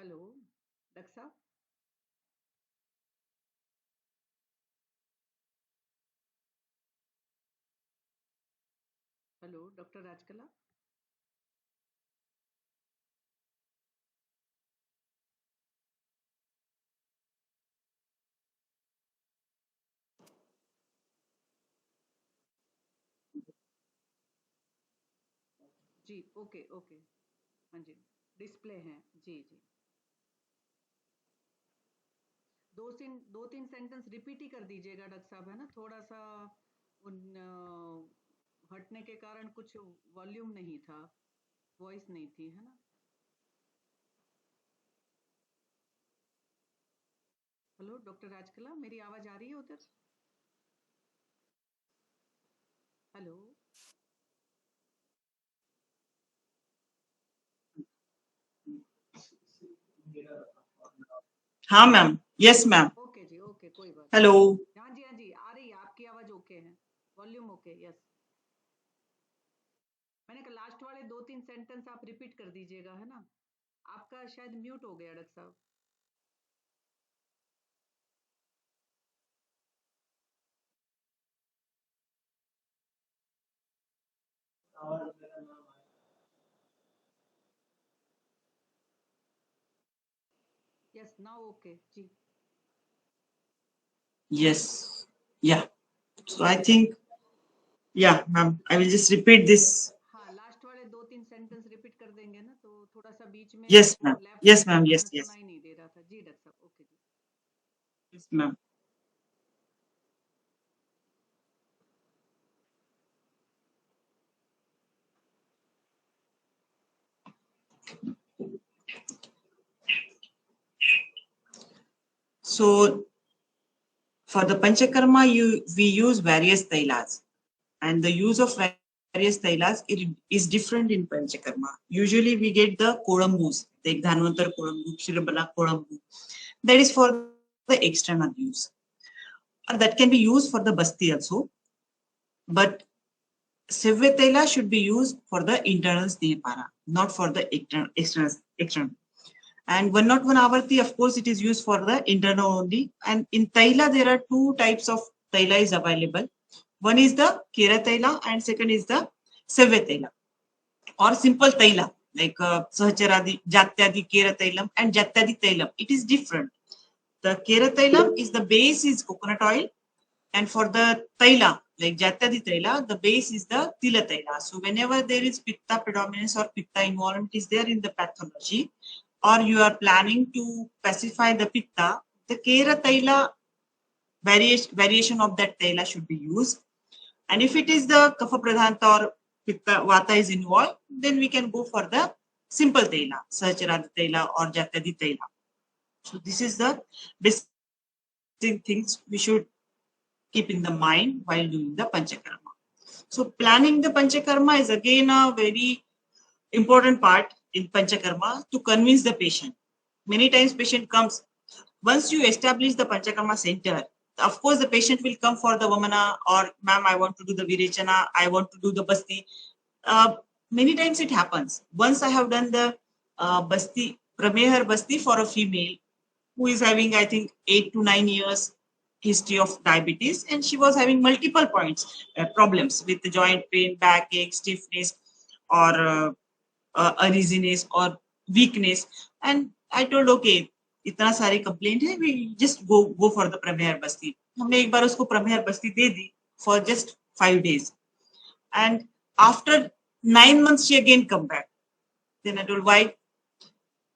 Hello doctor साहब। Hello doctor Rajkala. जी okay okay, हाँ जी डिस्प्ले है जी जी। दो तीन सेंटेंस रिपीट ही कर दीजिएगा डॉक्टर साहब, है ना, थोड़ा सा उन हटने के कारण कुछ वॉल्यूम नहीं था, वॉइस नहीं थी, है ना। हेलो डॉक्टर राजकला, मेरी आवाज आ रही है उधर? हेलो। हाँ मैम, यस मैम। ओके जी, ओके, कोई बात हेलो। नहीं। हाँ जी, हाँ जी, आ रही है, आपकी आवाज ओके है, वॉल्यूम ओके, यस। मैंने कहा लास्ट वाले 2-3 सेंटेंस आप रिपीट कर दीजिएगा, है ना? आपका शायद म्यूट हो गया डॉक्टर साहब। Yes, now okay ji. Yes. Yeah. So I think, yeah, ma'am, I will just repeat this. हाँ, लास्ट वाले 2-3 सेंटेंस रिपीट कर देंगे ना, तो थोड़ा सा बीच में Yes, ma'am. लेफ्ट Yes, होने के ma'am. कारण Yes, yes. सुनाई नहीं दे रहा था जी। डॉक्टर साहब okay ji. Yes, ma'am. So for the Panchakarma, we use various tailas, and the use of various tailas is different in Panchakarma. Usually, we get the Kodambus, the Dhanvantar Kodambu, Shilabala Kodambu. That is for the external use. That can be used for the basti also, but Sevya Taila should be used for the internal Snehapara, not for the external. And 101 Avarti, of course, it is used for the internal only. And in Taila, there are two types of Taila is available. One is the Kera Taila and second is the Sevya Taila or simple Taila like Sahacharadi, Jatyadi, Kera Tailam and Jatyadi Tailam. It is different. The Kera Tailam is the base is coconut oil, and for the Taila, like Jatyadi Taila, the base is the Tila Taila. So whenever there is Pitta predominance or Pitta involvement is there in the pathology, or you are planning to pacify the Pitta, the Kera Taila variation of that Taila should be used. And if it is the Kapha Pradhanta or Pitta Vata is involved, then we can go for the simple Taila, Sahacharadi Taila or Jatyadi Taila. So this is the basic things we should keep in the mind while doing the Panchakarma. So planning the Panchakarma is again a very important part in Panchakarma to convince the patient. Many times patient comes, once you establish the Panchakarma center, of course the patient will come for the Vamana or ma'am, I want to do the Virechana, I want to do the Basti. Many times it happens. Once I have done the Basti, Pramehar Basti for a female who is having, I think, 8 to 9 years history of diabetes, and she was having multiple points problems with the joint pain, backache, stiffness, or uneasiness or weakness. And I told, okay, इतना सारी complaint है, we just go for the Pramehar Basti. हमने एक बार उसको Pramehar Basti they the for just 5 days, and after 9 months she again come back. Then I told, why?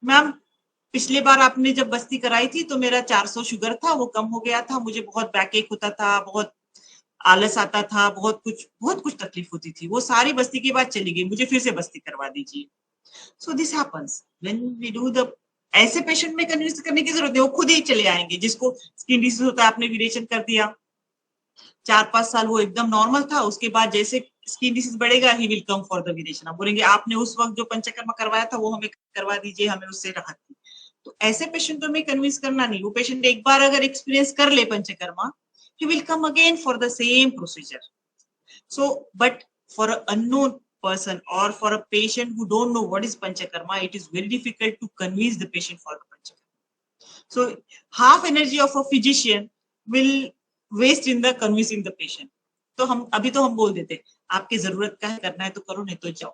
Ma'am, पिछले बार आपने जब बस्ती कराई थी तो मेरा 400 शुगर था, वो कम हो गया था, मुझे बहुत बैकएक होता था, बहुत आलस आता था, बहुत कुछ तकलीफ होती थी, वो सारी बस्ती के बाद चली गई, मुझे फिर से बस्ती करवा दीजिए. So this happens when we do the, ऐसे पेशेंट में कन्विंस करने की जरूरत है, वो खुद ही चले आएंगे. जिसको स्किन डिसीज होता है, आपने विरेचन कर दिया, 4-5 साल वो एकदम नॉर्मल था, उसके बाद जैसे स्किन डिसीज बढ़ेगा, he will come for the virechana. आप बोलेंगे आपने उस वक्त जो पंचकर्मा करवाया था वो हमें करवा दीजिए, हमें उससे राहत थी. तो ऐसे पेशेंट में कन्विंस करना नहीं. वो पेशेंट एक बार अगर एक्सपीरियंस कर ले panchakarma, he will come again for the same procedure. So but for an unknown person or for a patient who don't know what is panchakarma, it is very difficult to convince the patient for the panchakarma. So half energy of a physician will waste in the convincing the patient. तो हम अभी तो हम बोल देते आपकी जरूरत का है, करना है तो करो, नहीं तो जाओ.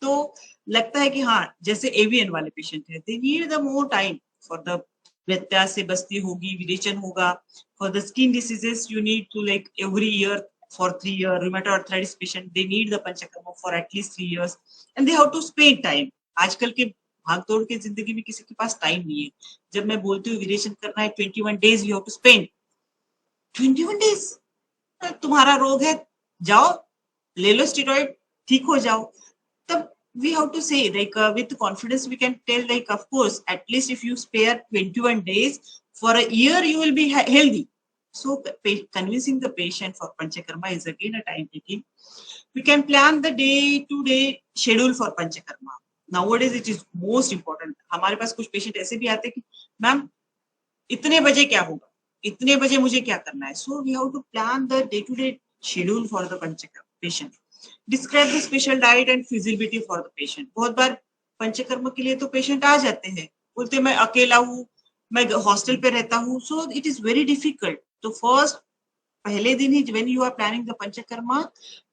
तो लगता है कि हाँ, जैसे एवीएन वाले पेशेंट है, they need the more time for the vyatyasa से बस्ती होगी, विरेचन होगा. For the skin diseases you need to like every year for 3 years. Rheumatoid arthritis patient, they need the panchakarma for at least 3 years, and they have to spend time. आजकल के भागदौड़ के जिंदगी में किसी के पास टाइम नहीं है. जब मैं बोलती हूँ विरेचन करना है 21 days you have to spend. 21 days तुम्हारा रोग है, जाओ ले लो स्टेरॉइड, ठीक हो जाओ. तब we have to say like with confidence we can tell like of course at least if you spare 21 days For a year, you will be healthy. So convincing the patient for Panchakarma is again a time taking. We can plan the day-to-day schedule for Panchakarma. Nowadays, it is most important. हमारे पास कुछ patient ऐसे भी आते हैं कि ma'am इतने बजे क्या होगा, इतने बजे मुझे क्या करना है. So we have to plan the day-to-day schedule for the Panchakarma patient. Describe the special diet and feasibility for the patient. बहुत बार पंचकर्म के लिए तो पेशेंट आ जाते हैं, बोलते मैं अकेला हूँ, मैं हॉस्टल पे रहता हूँ, so it is very difficult. तो फर्स्ट पहले दिन ही when you are planning the Panchakarma,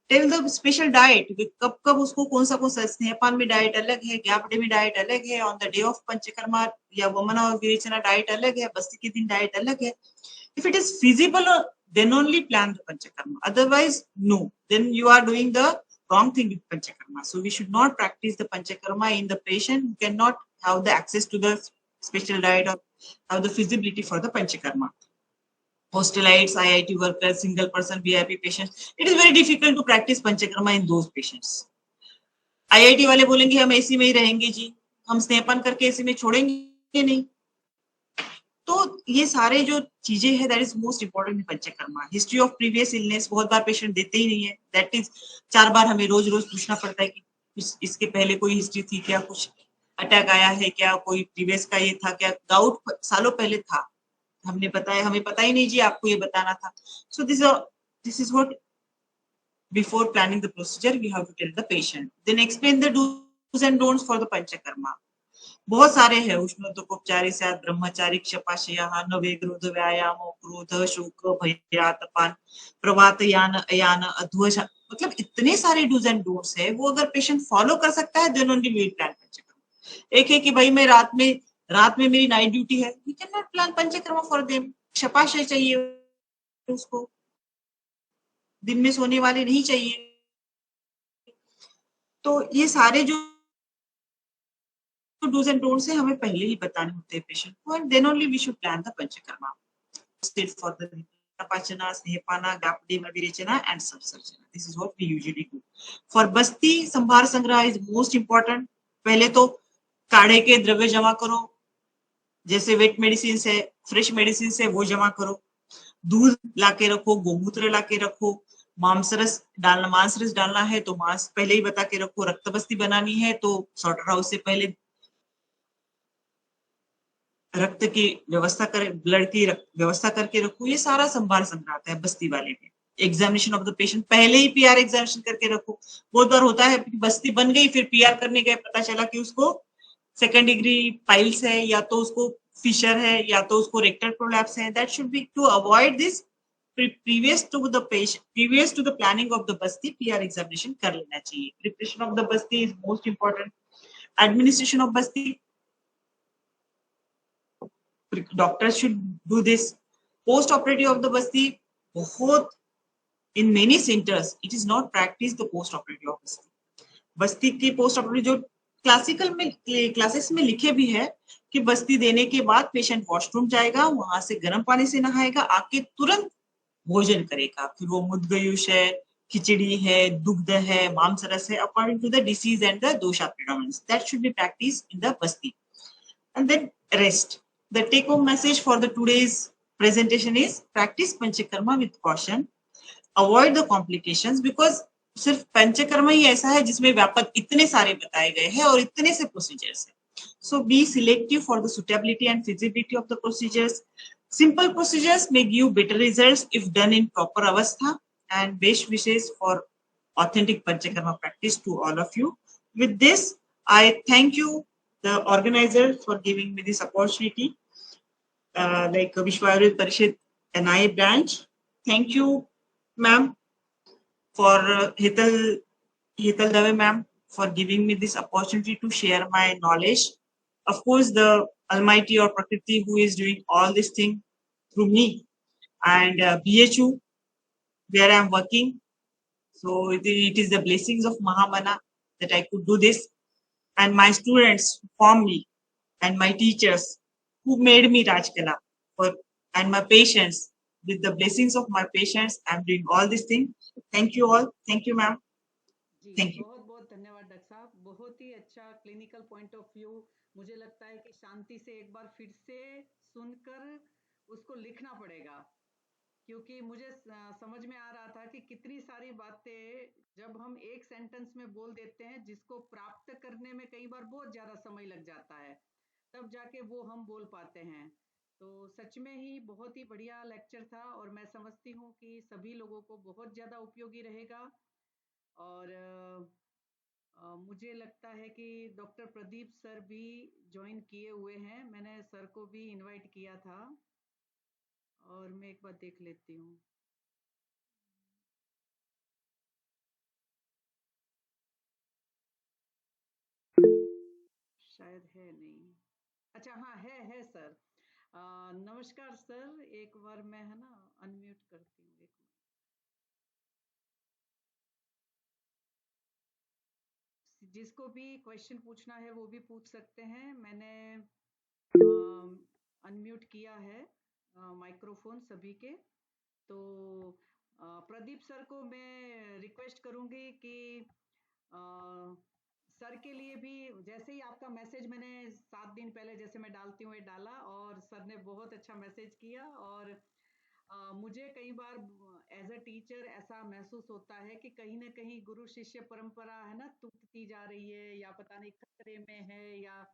tell the special diet, कब कब उसको कौन सा स्नेहपान में डाइट अलग है, ज्ञापडे में डाइट अलग है, on the day of panchakarma या वमन और विरेचना डाइट अलग है, बस्ती के दिन डाइट अलग है. If it is feasible, then only plan the panchakarma. Otherwise, no. Then you are doing the wrong thing with panchakarma. So we should not practice the panchakarma in the patient who cannot have the access to the special diet or have the feasibility for the panchakarma. Hostelites, IIT workers, single person VIP patients. It is very difficult to practice panchakarma in those patients. IIT वाले बोलेंगे हम AC में ही रहेंगे जी, हम स्नेहपान करके AC में छोड़ेंगे नहीं. तो ये सारे जो चीजें हैं that is most important in panchakarma. History of previous illness बहुत बार पेशेंट देते ही नहीं है. दैट इज 4 बार हमें रोज रोज पूछना पड़ता है कि इसके पहले कोई हिस्ट्री थी क्या, कुछ अटैक आया है क्या, कोई प्रीवियस का ये था क्या, गाउट सालों पहले था, हमने बताया, हमें पता ही नहीं जी, आपको ये बताना था. So this is what before planning the procedure we have to tell the patient. Then explain the dos and don'ts for the panchakarma. बहुत सारे हैं. उष्णोदकोपचारी से ब्रह्मचारी क्षपाशय नवेग्रोध व्यायाम क्रोध शोक भयातपान प्रवात यान अयान अध्वश, मतलब इतने सारे डूज एंड डोंट्स है. वो अगर पेशेंट फॉलो कर सकता है then only we plan panchakarma. एक है कि भाई मैं रात में मेरी नाइट ड्यूटी है, we can not plan panchakarma for them. क्षपाशय चाहिए उसको, दिन में सोने वाले नहीं चाहिए. तो ये सारे जो डूज एंड डोंट्स है हमें पहले ही बताने होते हैं पेशेंट को, and then only we should plan the panchakarma. For the Tapachana, Snehapana, Gapdema, Virechana, and Subsurgena. This is what we usually do. For Basti, संभार संग्रह is most important. पहले तो काढ़े के द्रव्य जमा करो, जैसे वेट मेडिसिन है, फ्रेश मेडिसिन है, वो जमा करो. दूध लाके रखो, गोमूत्र लाके रखो, मांसरस डालना है तो मांस पहले ही बता के रखो. रक्तबस्ती बनानी है तो सॉर्टर हाउस से पहले रक्त की व्यवस्था करे, ब्लड की व्यवस्था करके रखो. ये सारा संभार संग्रह आता है बस्ती वाले में. एग्जामिनेशन ऑफ द पेशेंट, पहले ही पीआर एग्जामिनेशन करके रखो. बहुत बार होता है बस्ती बन गई, फिर पीआर करने गए, पता चला कि उसको सेकेंड डिग्री पाइल्स है, या तो उसको फिशर है, या तो उसको रेक्टल प्रोलैप्स है. That should be to avoid this. Previous to the planning of the basti PR examination कर लेना चाहिए. Preparation of the basti is most important. Administration of basti, doctors should do this. Post operative of the basti, बहुत in many centers it is not practiced the post operative of basti. बस्ती की post operative जो classical में classes में लिखे भी है कि बस्ती देने के बाद पेशेंट वॉशरूम जाएगा, वहां से गर्म पानी से नहाएगा, आके तुरंत भोजन करेगा. फिर वो मुद्गयुष है, खिचड़ी है, दुग्ध है, मांसरस है, according to the disease and the dosha predominance. That should be practiced in the basti. And then rest. The take home message for the today's presentation is practice panchakarma with caution, avoid the complications, because सिर्फ पंचकर्मा ही ऐसा है जिसमें व्यापक इतने सारे बताए गए हैं और इतने से प्रोसीजर्स है. So be selective for the suitability and feasibility of the procedures. Simple procedures may give better results if done in proper avastha, and best wishes for authentic panchakarma practice to all of you. With this, I thank you the organizer for giving me this opportunity, like Vishwa Ayurveda Parishad NI branch. Thank you, ma'am, for Hital Dave ma'am for giving me this opportunity to share my knowledge. Of course, the Almighty or Prakriti who is doing all this thing through me, and BHU where I am working. So it is the blessings of Mahamana that I could do this, and my students form me, and my teachers who made me Rajkala, and my patients. With the blessings of my patients, I'm doing all these things. Thank you all. Thank you, ma'am. Ji Thank you. बहुत बहुत धन्यवाद doctor साहब. बहुत ही अच्छा clinical point of view. मुझे लगता है कि शांति से एक बार फिर से सुनकर उसको लिखना पड़ेगा, क्योंकि मुझे समझ में आ रहा था कि कितनी सारी बातें जब हम एक सेंटेंस में बोल देते हैं, जिसको प्राप्त करने में कई बार बहुत ज्यादा समय लग जाता है, तब जाके वो हम बोल पाते हैं। तो सच में ही बहुत ही बढ़िया लेक्चर था, और मैं समझती हूँ कि सभी लोगों को बहुत ज्यादा उपयोगी रहेगा। और मुझे लगता है कि डॉक्टर प्रदीप सर भी ज्वाइन किए हुए हैं, मैंने सर को भी इनवाइट किया था, और मैं एक बार देख लेती हूँ। शायद है नहीं। अच्छा, हाँ, है सर। नमस्कार सर, एक बार मैं है ना अनम्यूट करती हूँ, एक मिनट। जिसको भी क्वेश्चन पूछना है वो भी पूछ सकते हैं। मैंने अनम्यूट किया है माइक्रोफोन सभी के। तो प्रदीप सर को मैं रिक्वेस्ट करूंगी कि अ, सर के लिए भी, जैसे ही आपका मैसेज मैंने 7 दिन पहले जैसे मैं डालती हूँ ये डाला, और सर ने बहुत अच्छा मैसेज किया। और मुझे कई बार एज अ टीचर ऐसा महसूस होता है कि कहीं ना कहीं गुरु शिष्य परंपरा है ना टूटती जा रही है, या पता नहीं खतरे में है, या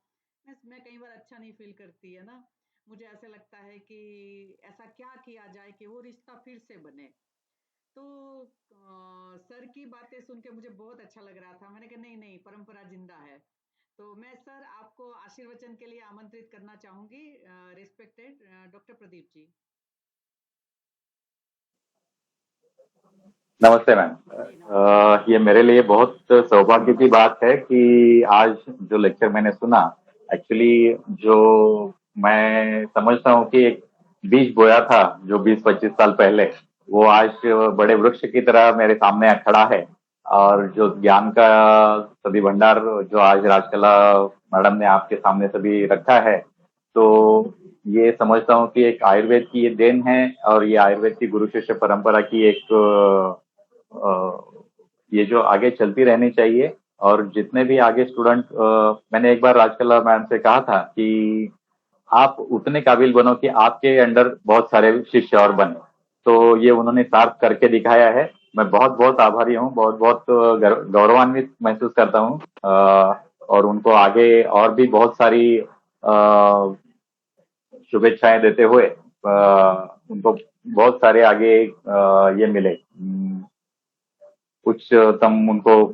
मैं कई बार अच्छा नहीं फील करती है ना। मुझे ऐसा लगता है कि ऐसा क्या किया जाए कि वो रिश्ता फिर से बने। तो सर की बातें सुन के मुझे बहुत अच्छा लग रहा था, मैंने कहा नहीं नहीं, परंपरा जिंदा है। तो मैं सर आपको आशीर्वचन के लिए आमंत्रित करना चाहूंगी, रिस्पेक्टेड डॉक्टर प्रदीप जी। नमस्ते मैम। जी नमस्ते। ये मेरे लिए बहुत सौभाग्य की बात है कि आज जो लेक्चर मैंने सुना, एक्चुअली जो मैं समझता हूँ कि एक बीज बोया था जो 20-25 साल पहले, वो आज बड़े वृक्ष की तरह मेरे सामने खड़ा है। और जो ज्ञान का सभी भंडार जो आज राजकला मैडम ने आपके सामने सभी रखा है, तो ये समझता हूँ कि एक आयुर्वेद की ये देन है, और ये आयुर्वेद की गुरु शिष्य परंपरा की एक ये जो आगे चलती रहनी चाहिए। और जितने भी आगे स्टूडेंट, मैंने एक बार राजकला मैम से कहा था कि आप उतने काबिल बनो कि आपके अंडर बहुत सारे शिष्य और बने। तो ये उन्होंने सार्थ करके दिखाया है। मैं बहुत बहुत आभारी हूँ, बहुत बहुत गौरवान्वित महसूस करता हूँ। और उनको आगे और भी बहुत सारी शुभेच्छाएं देते हुए उनको बहुत सारे आगे ये मिले, उच्चतम उनको,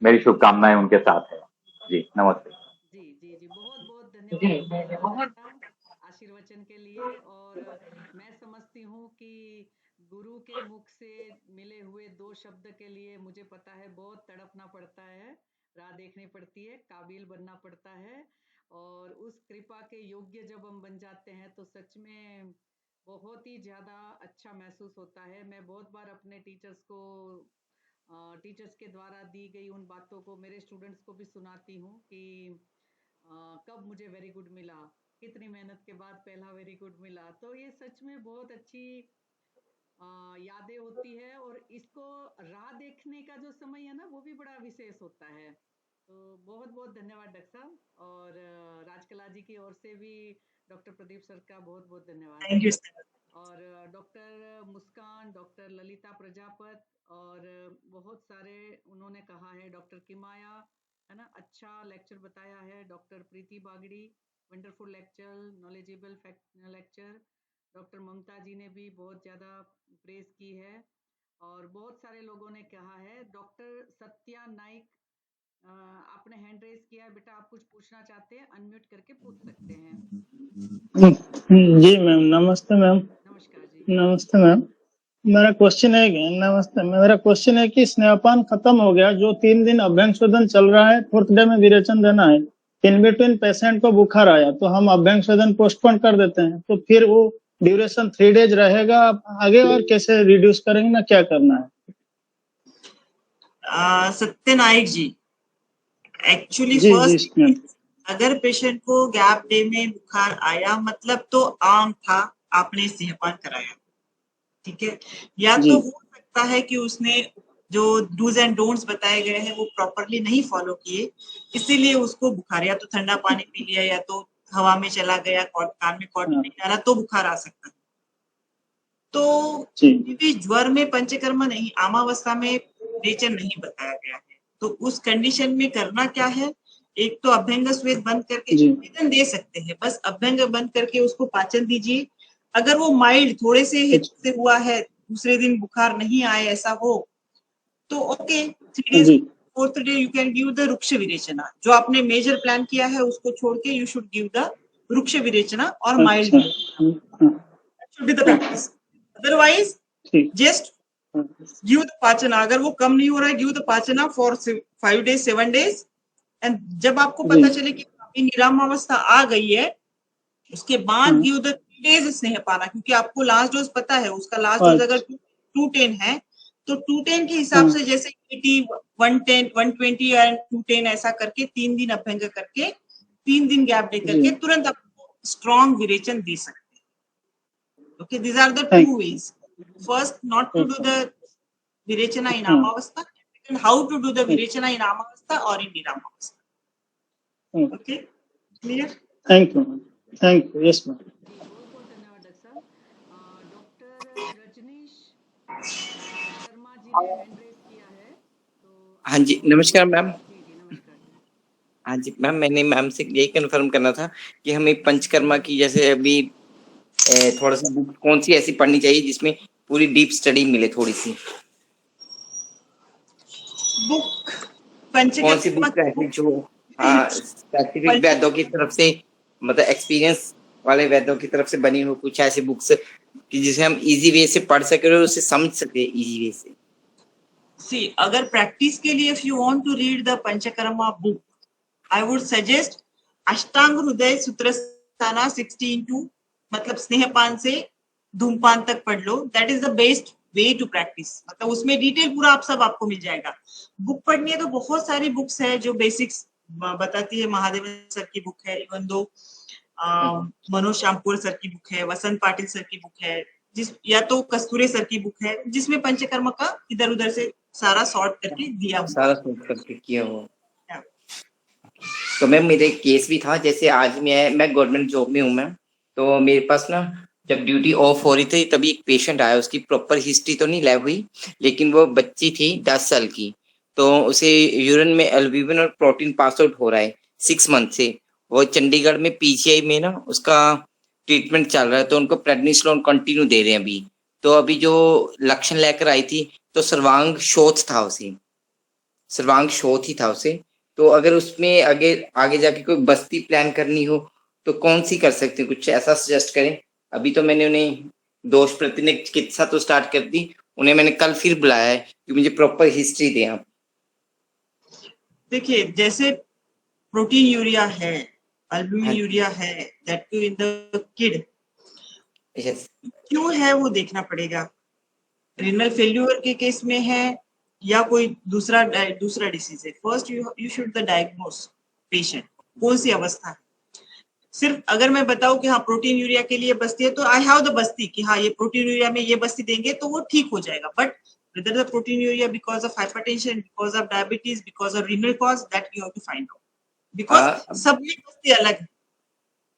मेरी शुभकामनाएं उनके साथ है। जी नमस्ते। जी जी जी, बहुत बहुत जी धन्यवाद जी बहुत। आशीर्वचन के लिए। और मैं समझती हूँ कि गुरु के मुख से मिले हुए 2 शब्द के लिए मुझे पता है बहुत तड़पना पड़ता है, राह देखनी पड़ती है, काबिल बनना पड़ता है। और उस कृपा के योग्य जब हम बन जाते हैं तो सच में बहुत ही ज्यादा अच्छा महसूस होता है। मैं बहुत बार अपने टीचर्स के द्वारा दी गई उन बातों को मेरे स्टूडेंट्स को भी सुनाती हूँ कि कब मुझे वेरी गुड मिला, कितनी मेहनत के बाद पहला वेरी गुड मिला। तो ये सच में बहुत अच्छी यादें होती है, और इसको राह देखने का जो समय है ना वो भी बड़ा विशेष होता है। तो बहुत बहुत धन्यवाद डॉक्टर साहब, और राजकला जी की ओर से भी डॉक्टर प्रदीप सर का बहुत बहुत धन्यवाद। Thank you sir. और डॉक्टर मुस्कान, डॉक्टर ललिता प्रजापत, और बहुत सारे उन्होंने कहा है, डॉक्टर किमाया, है ना, अच्छा लेक्चर बताया है। Doctor Preeti Bagdi, wonderful lecture, knowledgeable lecture. Doctor Mamta ji ने भी बहुत ज़्यादा प्रेज की है। और बहुत सारे लोगों ने कहा है। डॉक्टर सत्या नाइक, आपने हैंड रेज किया है बेटा, आप कुछ पूछना चाहते हैं, अनम्यूट करके पूछ सकते हैं। जी मैम, नमस्ते मैम। नमस्कार जी। नमस्ते मैम। मेरा क्वेश्चन है कि नमस्ते, मेरा क्वेश्चन है कि स्नेहपान खत्म हो गया, जो 3 दिन अभ्यंग शोधन चल रहा है, 4th डे में विरेचन देना है। इन बिटवीन पेशेंट को बुखार आया तो हम अभ्यंग शोधन पोस्टपोन कर देते हैं, तो फिर वो ड्यूरेशन 3 डेज रहेगा आगे, और कैसे रिड्यूस करेंगे ना, क्या करना है? सत्यनायक जी, एक्चुअली जी जी फर्स्ट, मैम। अगर पेशेंट को गैप डे में बुखार आया मतलब तो आम था, आपने सेहपान कराया, ठीक है। या जी तो हो सकता है कि उसने जो डूज एंड डोंट्स बताए गए हैं वो प्रॉपरली नहीं फॉलो किए, इसीलिए उसको बुखार, या तो ठंडा पानी पी लिया या तो हवा में चला गया, कान में कॉटन नहीं डाला तो बुखार आ सकता है। तो क्योंकि ज्वर में पंचकर्म नहीं, आमावस्था में विरेचन नहीं बताया गया है, तो उस कंडीशन में करना क्या है, एक तो अभ्यंग स्वेद बंद करके वेदन दे सकते हैं, बस अभ्यंग बंद करके उसको पाचन दीजिए। अगर वो माइल्ड थोड़े से हित से हुआ है, दूसरे दिन बुखार नहीं आए ऐसा हो तो okay, 3 days 4th day you can give the ruksha virechana. जो आपने मेजर प्लान किया है उसको छोड़ के you should give the ruksha virechana और mild should be the practice. Otherwise just give the pachana. अगर वो कम नहीं हो रहा है, give the pachana for 5 days 7 days। And जब आपको पता चले कि अभी निरामावस्था आ गई है, उसके बाद गिव द 3 days स्नेहपाना, क्योंकि आपको लास्ट डोज पता है, उसका लास्ट डोज अगर 210 है तो 210 के हिसाब से जैसे 80 110 120 एंड 210 ऐसा करके 3 दिन अभ्यंग करके 3 दिन गैप दे करके तुरंत आपको स्ट्रॉन्ग विरेचन दे सकते हैं। Okay, these are the 2 ways. First, not to do the virechana in amavastha, and how to do the virechana in amavastha or in niramavastha. Okay, clear? Thank you. Thank you. Yes, ma'am. बहुत धन्यवाद doctor साहब। Doctor Rajneesh Sharma ji ने hand raise किया है, तो हाँ जी, नमस्कार ma'am. जी नमस्कार। हाँ जी मैम, मैंने मैम से यही कंफर्म करना था कि हमें पंचकर्मा की जैसे अभी थोड़ा सा बुक कौन सी ऐसी पढ़नी चाहिए जिसमें पूरी डीप स्टडी मिले थोड़ी सी। बुक कौन सी बुक ऐसी जो स्पेसिफिक वैद्यों की तरफ से, मतलब एक्सपीरियंस वाले वैद्यों की तरफ से बनी हो, कुछ ऐसी बुक्स कि जिसे हम इजी वे से पढ़ सके और उसे समझ सके इजी वे से। See, अगर प्रैक्टिस के लिए if you want to read the Panchakarma book, I would suggest अष्टांग हृदय सूत्रस्थाना 16 मतलब स्नेहपान से धूमपान तक पढ़ लो। That is the best way to practice। मतलब उसमें डिटेल पूरा आप सब आपको मिल जाएगा। बुक पढ़नी है तो बहुत सारी बुक्स है जो बेसिक्स बताती है। महादेवन सर की बुक है, even though Manoj Shyampur sir की बुक है, वसंत पाटिल सर की बुक है, या तो कस्तूरे सर की बुक है जिसमें पंचकर्म का इधर उधर से सारा सॉर्ट करके दिया हुआ, सारा सॉर्ट करके किया हुआ। तो मैम मेरे केस भी था, जैसे आज मैं गवर्नमेंट जॉब में हूँ मैम, तो मेरे पास ना जब ड्यूटी ऑफ हो रही थी तभी एक पेशेंट आया। उसकी प्रॉपर हिस्ट्री तो नहीं लैब हुई, लेकिन वो बच्ची थी 10 साल की, तो उसे यूरिन में एल्ब्यूमिन और प्रोटीन पास आउट हो रहा है 6 मंथ से। वो चंडीगढ़ में पीजीआई में ना उसका ट्रीटमेंट चल रहा है, तो उनको प्रेडनिसोलोन कंटिन्यू दे रहे हैं अभी। तो अभी जो लक्षण लेकर आई थी तो सर्वांग शोथ था उसे, सर्वांग शोथ ही था उसे। तो अगर उसमें आगे जाके कोई बस्ती प्लान करनी हो तो कौन सी कर सकते हैं, कुछ ऐसा सजेस्ट करें। अभी तो मैंने उन्हें दोष प्रतिनिक चिकित्सा तो स्टार्ट कर दी, उन्हें मैंने कल फिर बुलाया है कि मुझे प्रॉपर हिस्ट्री दें आप। देखिए, जैसे प्रोटीन यूरिया है, एल्ब्यूमिन यूरिया है, that too in the kid, क्यों है वो देखना पड़ेगा। रीनल फेल्यूर के केस में है या कोई दूसरा डिसीज है। First you should the diagnose patient कौन सी अवस्था है। सिर्फ अगर मैं बताऊं कि हाँ प्रोटीन यूरिया के लिए बस्ती है तो आई हैव द बस्ती कि हाँ ये प्रोटीन यूरिया में ये बस्ती देंगे तो वो ठीक हो जाएगा। But whether the protein urea because of hypertension, because of diabetes, because of renal cause, that you have to find out, because सब में बस्ती अलग है।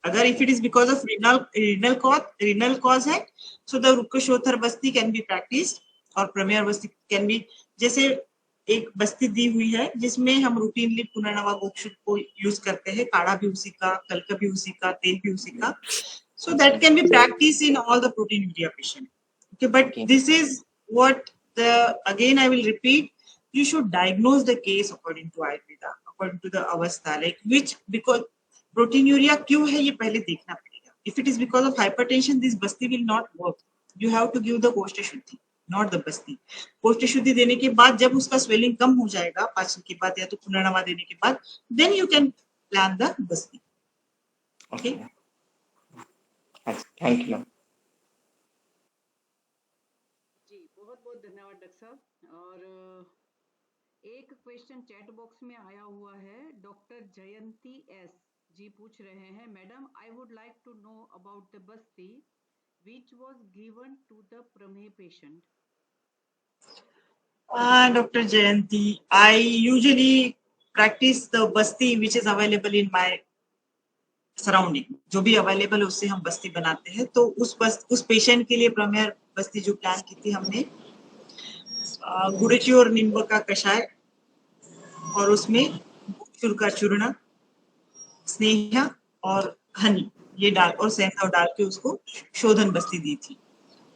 अगर if it is because of renal cause है, so the रुक्कशोथर Basti can be practiced और प्रमेय बस्ती can be, जैसे एक बस्ती दी हुई है जिसमें हम रूटीनली पुनर्नवा गोक्षुत को यूज करते हैं, काढ़ा भी उसी का, कल्क भी उसी का, तेल भी उसी का, so that can be practiced in all the protein urea patient। Okay, but this is what again I will repeat, you should diagnose the case according to Ayurveda, according to the avastha, like which, because protein urea क्यों है ये पहले देखना पड़ेगा। If it is because of hypertension, this basti will not work। You have to give the कोष्ठ शुद्धि, not the basti। कोष्ठ शुद्धि देने के बाद जब उसका स्वेलिंग कम हो जाएगा पाचन के बाद या तो पुनर्नवा देने के बाद, then you can plan the basti। Okay, thank you। बहुत धन्यवाद डॉक्टर साहब। और एक क्वेश्चन चैट बॉक्स में आया हुआ है, डॉक्टर जयंती एस जी पूछ रहे हैं, madam I would like to know about the basti which was given to the prameha patient. Dr. Jayanti, I usually practice the basti which is available in my surrounding जो भी available है उससे हम बस्ती बनाते हैं। तो उस पेशेंट के लिए प्रमेय बस्ती जो प्लान की थी हमने, गुड़ची और नींबू का कषाय और उसमें गुड़चूर का चूर्ण, स्नेहा और हनी ये डाल और सेंधा डाल के उसको शोधन बस्ती दी थी।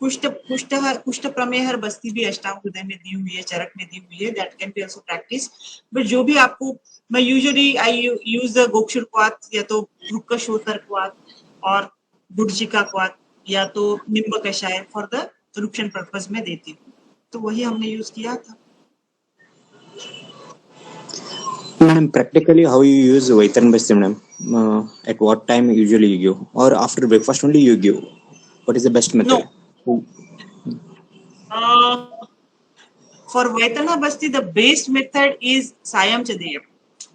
कुष्ठ प्रमेहर बस्ती भी अष्टांग हृदय में दी हुई है, चरक में दी हुई है, that can be also practice. But जो भी आपको, मैं usually I use the gokshura क्वाथ या तो रुक्कशोतर क्वाथ और गुड़जी का क्वाथ या तो निम्ब कषाय फॉर द रुक्षण पर्पज में देती हूँ, तो वही हमने यूज किया था। Madam, practically how you use Vaitan Basti, madam? At what time usually you give? Or after breakfast only you give? What is the best method? No. For Vaitana Basti, the best method is Sayam Chadeyam.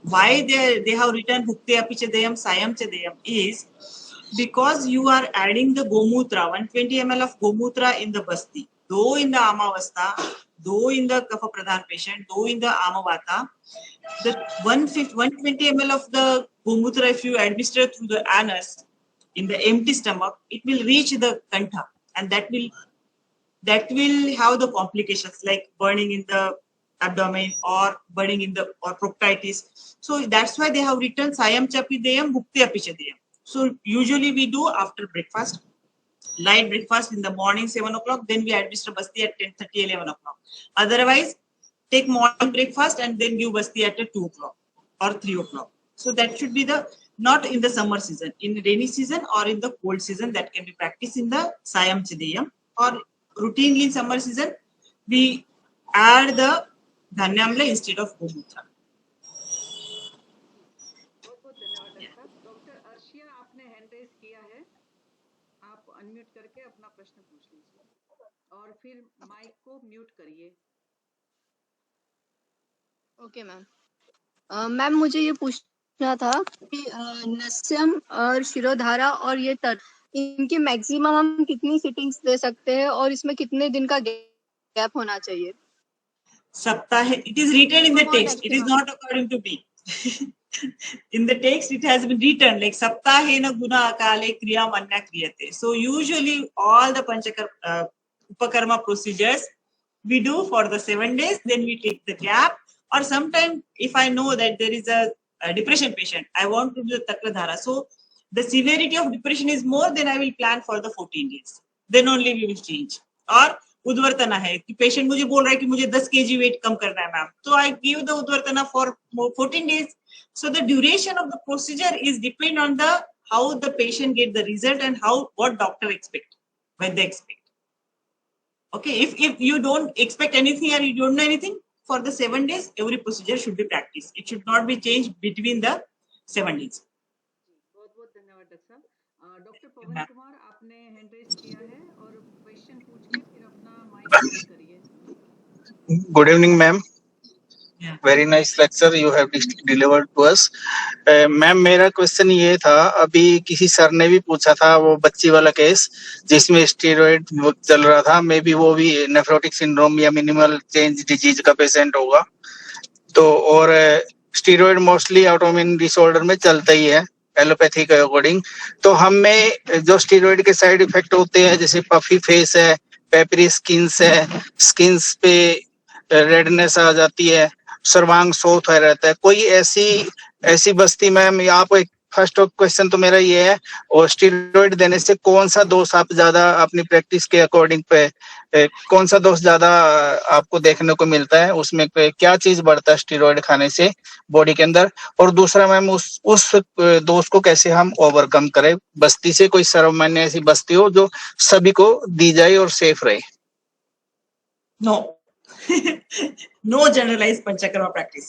Why they have written Bhukte Api Chadeyam, Sayam Chadeyam is because you are adding the Gomutra, 120 ml of Gomutra in the Basti. Though in the Amavasta, though in the Kapha Pradhan patient, though in the Amavata, the 120 ml of the Gomutra, if you administer through the anus in the empty stomach, it will reach the Kantha, and that will have the complications like burning in the abdomen or burning in the or proctitis. So that's why they have written Sayam Chapideyam, Bhukti Apichadeyam. So usually we do after breakfast, light breakfast in the morning 7 o'clock, then we administer Basti at 10:30, 11 o'clock. Otherwise, take morning breakfast and then give Basti at 2 o'clock or 3 o'clock. So that should be the, not in the summer season, in rainy season or in the cold season, that can be practiced in the Sayam Chadeyam. Or routinely in summer season, we add the Dhanyamla instead of Gomutra. बहुत धन्यवाद doctor. Doctor Arshia, आपने hand raise किया है, आप unmute करके अपना प्रश्न पूछ लीजिए और फिर माइक को म्यूट करिए। Okay ma'am. मैम मुझे ये पूछना था कि नस्यम और शिरोधारा और ये तर, इनकी मैक्सिमम हम कितनी सिटिंग्स दे सकते हैं और इसमें कितने दिन का गैप होना चाहिए? सप्ताह, it is written in the text, it is not according to me. In the text it has been written like saptahena guna akale kriya manna kriyate. So usually all the upakarma procedures we do for the 7 days, then we take the gap. Or sometimes if I know that there is a depression patient, I want to do the takradhara, so the severity of depression is more, then I will plan for the 14 days, then only we will change. और उद्वर्तना है कि patient मुझे बोल रहा है कि मुझे 10 kg wait कम करना है मैम, तो I give the udvartana for 14 days. So the duration of the procedure is depend on the how the patient get the result and what doctor expect, when they expect. Okay, if you don't expect anything or you don't know anything, for the 7 days every procedure should be practiced. It should not be changed between the 7 days. बहुत बहुत धन्यवाद doctor साहब। Doctor पवन कुमार, आपने hand raise किया है और question पूछ के फिर अपना माइक ऑन करिए। Good evening, ma'am. Yeah. Very nice lecture you have delivered to us. Ma'am मेरा क्वेश्चन ये था, अभी किसी सर ने भी पूछा था वो बच्ची वाला केस जिसमें स्टेरॉइड चल रहा था, मे बी वो भी नेफ्रोटिक सिंड्रोम या मिनिमल चेंज डिजीज का पेशेंट होगा। तो और स्टेरॉइड मोस्टली ऑटोइम्यून डिसऑर्डर में चलता ही है एलोपैथी के अकॉर्डिंग। तो हमें जो स्टेरॉइड के साइड इफेक्ट होते हैं जैसे पफी फेस है, पेपरी स्किन्स है, स्किन्स पे रेडनेस आ जाती है, सर्वांग सोथ रहता है, कोई ऐसी बस्ती मैम? आप एक फर्स्ट क्वेश्चन तो मेरा ये है, और स्टेरॉइड देने से कौन सा दोष आप ज्यादा अपनी प्रैक्टिस के अकॉर्डिंग पे कौन सा दोष ज्यादा आपको देखने को मिलता है, उसमें क्या चीज बढ़ता है स्टेरॉइड खाने से बॉडी के अंदर? और दूसरा मैम उस दोष को कैसे हम ओवरकम करें? बस्ती से कोई सर्वमान्य ऐसी बस्ती हो जो सभी को दी जाए और सेफ रहे। No no generalise panchakarma practice.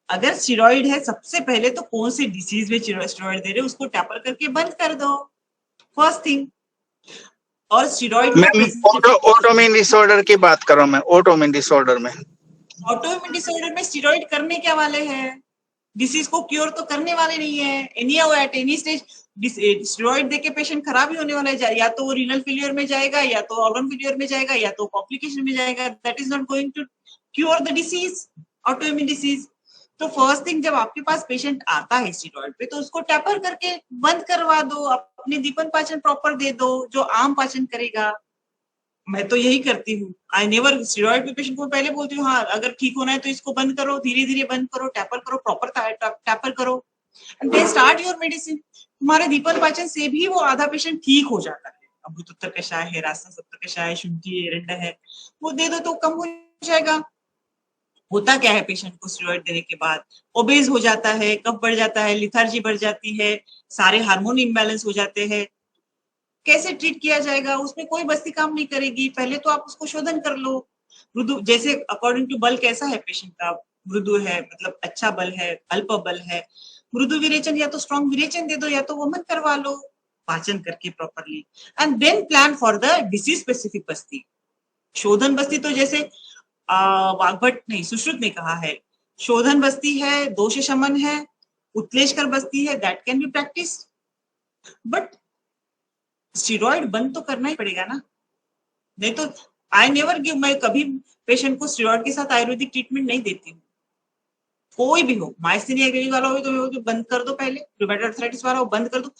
अगर स्टेरॉइड है, सबसे पहले तो कौन सी डिसीज में स्टेरॉइड दे रहे हो उसको टैपर करके बंद कर दो, फर्स्ट थिंग। और स्टेरॉइड ऑटोइम्यून डिसऑर्डर की बात कर रहा हूं मैं। ऑटोइम्यून डिसऑर्डर में स्टेरॉइड करने क्या वाले हैं? डिसीज को क्योर तो करने वाले नहीं है। Any at any stage steroid देके पेशेंट खराब ही होने वाला है, या तो वो रीनल फेलियर में जाएगा, या तो ऑर्गन फेलियर में जाएगा, या तो कॉम्प्लिकेशन में जाएगा। That is not going to cure the disease, autoimmune disease. तो फर्स्ट थिंग, जब आपके पास पेशेंट आता है स्टीरॉइड पे, तो उसको टैपर करके बंद करवा दो, अपने दीपन पाचन प्रॉपर दे दो, जो आम पाचन करेगा। मैं तो यही करती हूँ। आई नेवर स्टीरॉइड पे पेशेंट को पहले बोलती हूँ, हाँ अगर ठीक होना है तो इसको बंद करो, धीरे धीरे बंद करो, टैपर करो, प्रॉपर टैपर करो, and then start your medicine. तुम्हारे दीपन पाचन से भी वो आधा पेशेंट ठीक हो जाता है। अमृत उत्तर कषाय है, रासन सत्तर कषाय, शुंठी एरंडा है, वो दे दो तो कम हो जाएगा। होता क्या है पेशेंट को स्टेरॉइड देने के बाद? ओबेज हो जाता है, कफ बढ़ जाता है, लिथार्जी बढ़ जाती है, सारे हार्मोन इम्बैलेंस हो जाते हैं। कैसे ट्रीट किया जाएगा? उसमें कोई बस्ती काम नहीं करेगी। पहले तो आप उसको शोधन कर लो। मृदु, जैसे अकॉर्डिंग टू बल कैसा है पेशेंट का, मृदु है मतलब अच्छा बल है, अल्प बल है, मृदु विरेचन या तो स्ट्रॉन्ग विरेचन दे दो, या तो वमन करवा लो पाचन करके properly, and then plan for the disease specific basti. शोधन बस्ती तो जैसे वाग्भट नहीं, सुश्रुत ने कहा है, शोधन बस्ती है, दोष शमन है, उत्लेशकर बस्ती है, that can be practice. But steroid बंद तो करना ही पड़ेगा ना, नहीं तो आई नेवर गिव, मैं कभी पेशेंट को स्टीरॉइड के साथ आयुर्वेदिक ट्रीटमेंट नहीं देती हूँ। कोई भी हो, माइस्थेनिया ग्रेविस वाला हो तो बंद कर दो, पहले रूमेटॉइड आर्थराइटिस वाला हो बंद कर दो।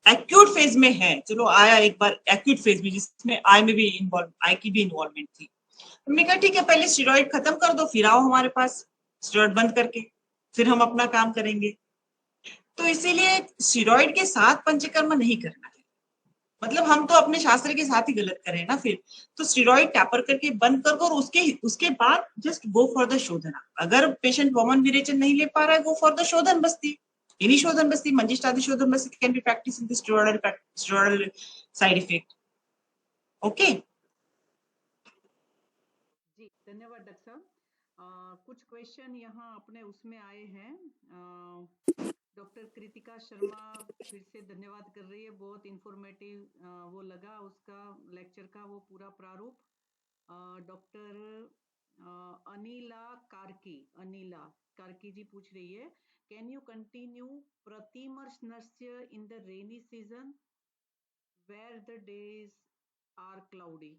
एक्यूट फेज में है, चलो आया एक बार एक्यूट फेज में जिसमें आई में भी इन्वॉल्व, आई की भी इन्वॉल्वमेंट थी, हमने कहा ठीक है पहले स्टीरॉइड खत्म कर दो, फिर आओ हमारे पास स्टीरॉइड बंद करके, फिर हम अपना काम करेंगे। तो इसीलिए स्टीरॉइड के साथ पंचकर्म नहीं करना है। मतलब हम तो अपने शास्त्र के साथ ही गलत करें ना फिर। तो स्टीरॉइड टैपर करके बंद कर दो, और उसके बाद जस्ट गो फॉर द शोधना। अगर पेशेंट वमन विरेचन नहीं ले पा रहा है, गो फॉर द शोधन बस्ती। एनी शोधन बस्ती, manjishthadi shodhana basti can be practice in the steroidal side effect. Okay जी धन्यवाद डॉक्टर साहब। कुछ क्वेश्चन यहाँ अपने उसमें आए हैं। डॉक्टर कृतिका शर्मा फिर से धन्यवाद कर रही है, बहुत इंफॉर्मेटिव वो लगा उसका लेक्चर का वो पूरा प्रारूप। डॉक्टर अनिला कार्की जी पूछ रही है, कैन यू कंटिन्यू प्रतिमर्श नृत्य in the rainy season where the days are cloudy?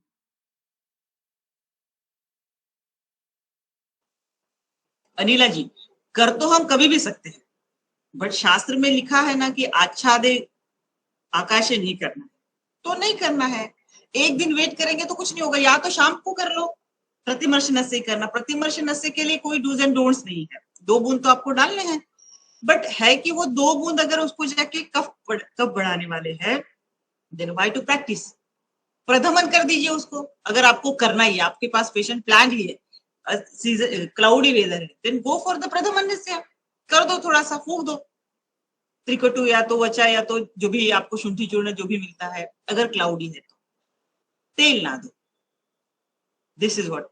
Anila ji, कर तो हम कभी भी सकते हैं, बट शास्त्र में लिखा है ना कि आच्छादे आकाश नहीं करना है, तो नहीं करना है। एक दिन वेट करेंगे तो कुछ नहीं होगा, या तो शाम को कर लो। प्रतिमर्श नस्य करना, प्रतिमर्श नस्य के लिए कोई डूज एंड डोंट्स नहीं है, 2 बूंद तो आपको डालने हैं, बट है कि वो 2 बूंद अगर उसको जाके कफ बढ़ाने वाले हैं, then why to practice? Pradhaman कर दीजिए उसको। अगर आपको करना ही है, आपके पास पेशेंट प्लान ही है, क्लाउडी वेदर है, then go for the Pradhaman नस्य, कर दो, थोड़ा सा फूंक दो त्रिकटु या तो वचा या तो जो भी आपको शुंठी चूर्ण जो भी मिलता है, अगर क्लाउडी है तो तेल ना दो। दिस इज व्हाट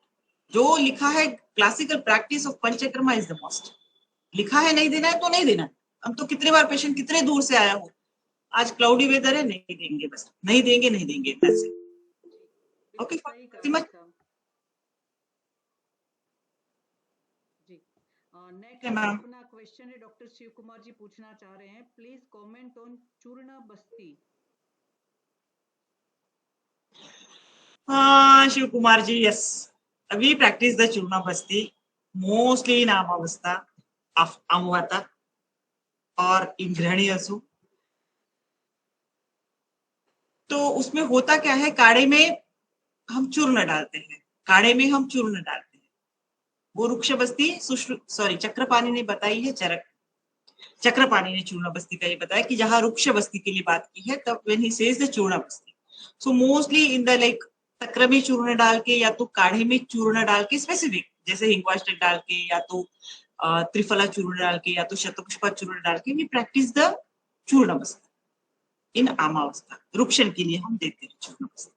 जो लिखा है, classical practice of panchakarma is the most. लिखा है नहीं देना है तो नहीं देना। हम तो कितने बार पेशेंट कितने दूर से आया हो, आज क्लाउडी वेदर है नहीं देंगे, बस नहीं देंगे पैसे। ओके जी नेक्स्ट अपना क्वेश्चन है, डॉक्टर शिव कुमार जी पूछना चाह रहे हैं, प्लीज कमेंट ऑन चूर्ण बस्ती। हाँ शिव कुमार जी, यस, अभी practice the churna Basti mostly in Amavasya, अमवाता और इन ग्रहणी असु। तो उसमें होता क्या है, काढ़े में हम चूर्ण डालते हैं, काढ़े में हम चूर्ण डालते हैं। वो रुक्ष बस्ती चक्रपाणी ने बताई है, चक्रपाणी ने चूर्ण बस्ती का ये बताया कि जहां रुक्ष बस्ती के लिए बात की है, तब when he says the churna basti, so mostly in the like takra में चूर्ण डाल के या तो काढ़े में चूर्ण डाल के स्पेसिफिक, जैसे हिंगवाष्टक डाल के या तो त्रिफला चूर्ण डाल के या तो शतपुष्पा चूर्ण डाल के वी प्रैक्टिस द चूर्ण बस्ती इन आमावस्था। रुक्षण के लिए हम देते हैं चूर्ण बस्ती।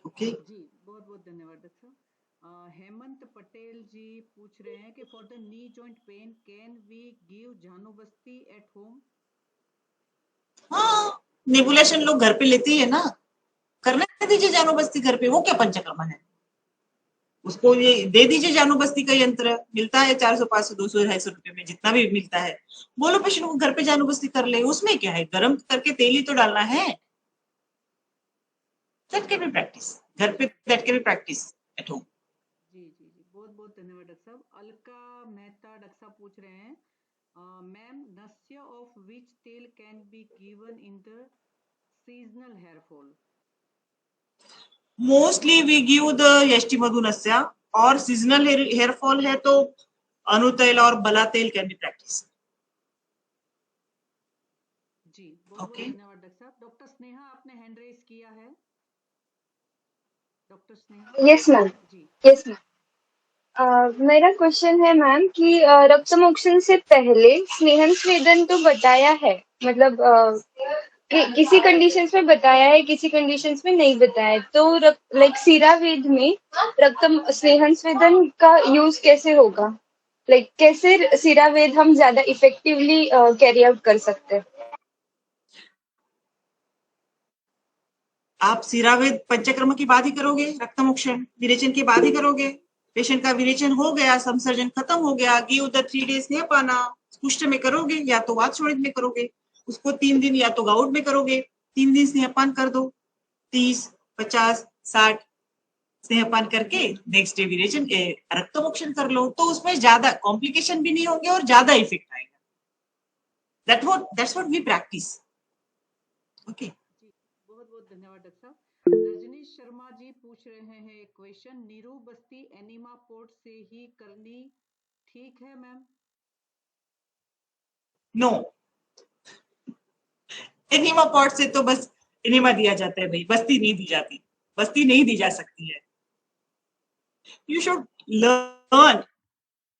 ओके जी बहुत बहुत धन्यवाद डॉक्टर। हेमंत पटेल जी पूछ रहे हैं कि for the knee joint pain can we give janubasti at home? हाँ, नेबुलेशन लोग घर पे लेते हैं ना, करने दीजिए जानुबस्ती घर पे, वो क्या पंचकर्मा है? उसको ये दे दीजिए जानुबस्ती का यंत्र, मिलता है 400 500 200 250 रुपए में, जितना भी मिलता है। बोलो पेशेंट को घर पे जानुबस्ती कर ले, उसमें क्या है, गर्म करके तेल ही तो डालना है। दैट कैन बी प्रैक्टिस घर पे, that can be practice at home. जी बहुत बहुत धन्यवाद डॉक्टर साहब। अलका मेहता डॉक्टर साहब पूछ रहे हैं, ma'am नस्य of which tel can be given in the seasonal hair fall? Mostly we give the yashtimadhu nasya, और सीजनल हेयर फॉल है तो अनुतैल और बला तेल कैन बी प्रैक्टिस। जी बहुत बहुत धन्यवाद डॉक्टर साहब। डॉक्टर स्नेहा आपने हैंड रेज किया है। डॉक्टर स्नेहा। Yes ma'am. जी यस मैम। मेरा क्वेश्चन है मैम कि रक्त मोक्षण से पहले स्नेहन स्वेदन तो बताया है, मतलब किसी कंडीशंस में बताया है, किसी कंडीशंस में नहीं बताया है, तो लाइक सीरावेद में रक्त स्नेहन स्वेदन का यूज कैसे होगा? लाइक कैसे सीरावेद हम ज्यादा इफेक्टिवली कैरी आउट कर सकते हैं? आप सीरावेद पंचकर्म की बाद ही करोगे, रक्तमोक्षण विरेचन के बाद ही करोगे। पेशेंट का विरेचन हो गया, संसर्जन खत्म हो गया, गिव द 3 days स्नेह पाना कुष्ठ में करोगे या तो वातशोणित में करोगे, उसको 3 दिन या तो गाउट में करोगे, 3 दिन स्नेहपान कर दो, 30, 50, 60 स्नेहपान करके नेक्स्ट डे विरेचन के रक्तमोक्षण कर लो, तो उसमें ज्यादा कॉम्प्लिकेशन भी नहीं होंगे और ज्यादा इफेक्ट आएगा। That's what we practice. Okay. बहुत बहुत धन्यवाद डॉक्टर साहब। रजनीश शर्मा जी पूछ रहे हैं एक क्वेश्चन, नीरू बस्ती एनिमा पोर्ट से ही करनी ठीक है मैम? नो, एनिमा पॉट से तो बस एनिमा दिया जाता है भाई, बस्ती नहीं दी जाती, बस्ती नहीं दी जा सकती है। यू शुड लर्न,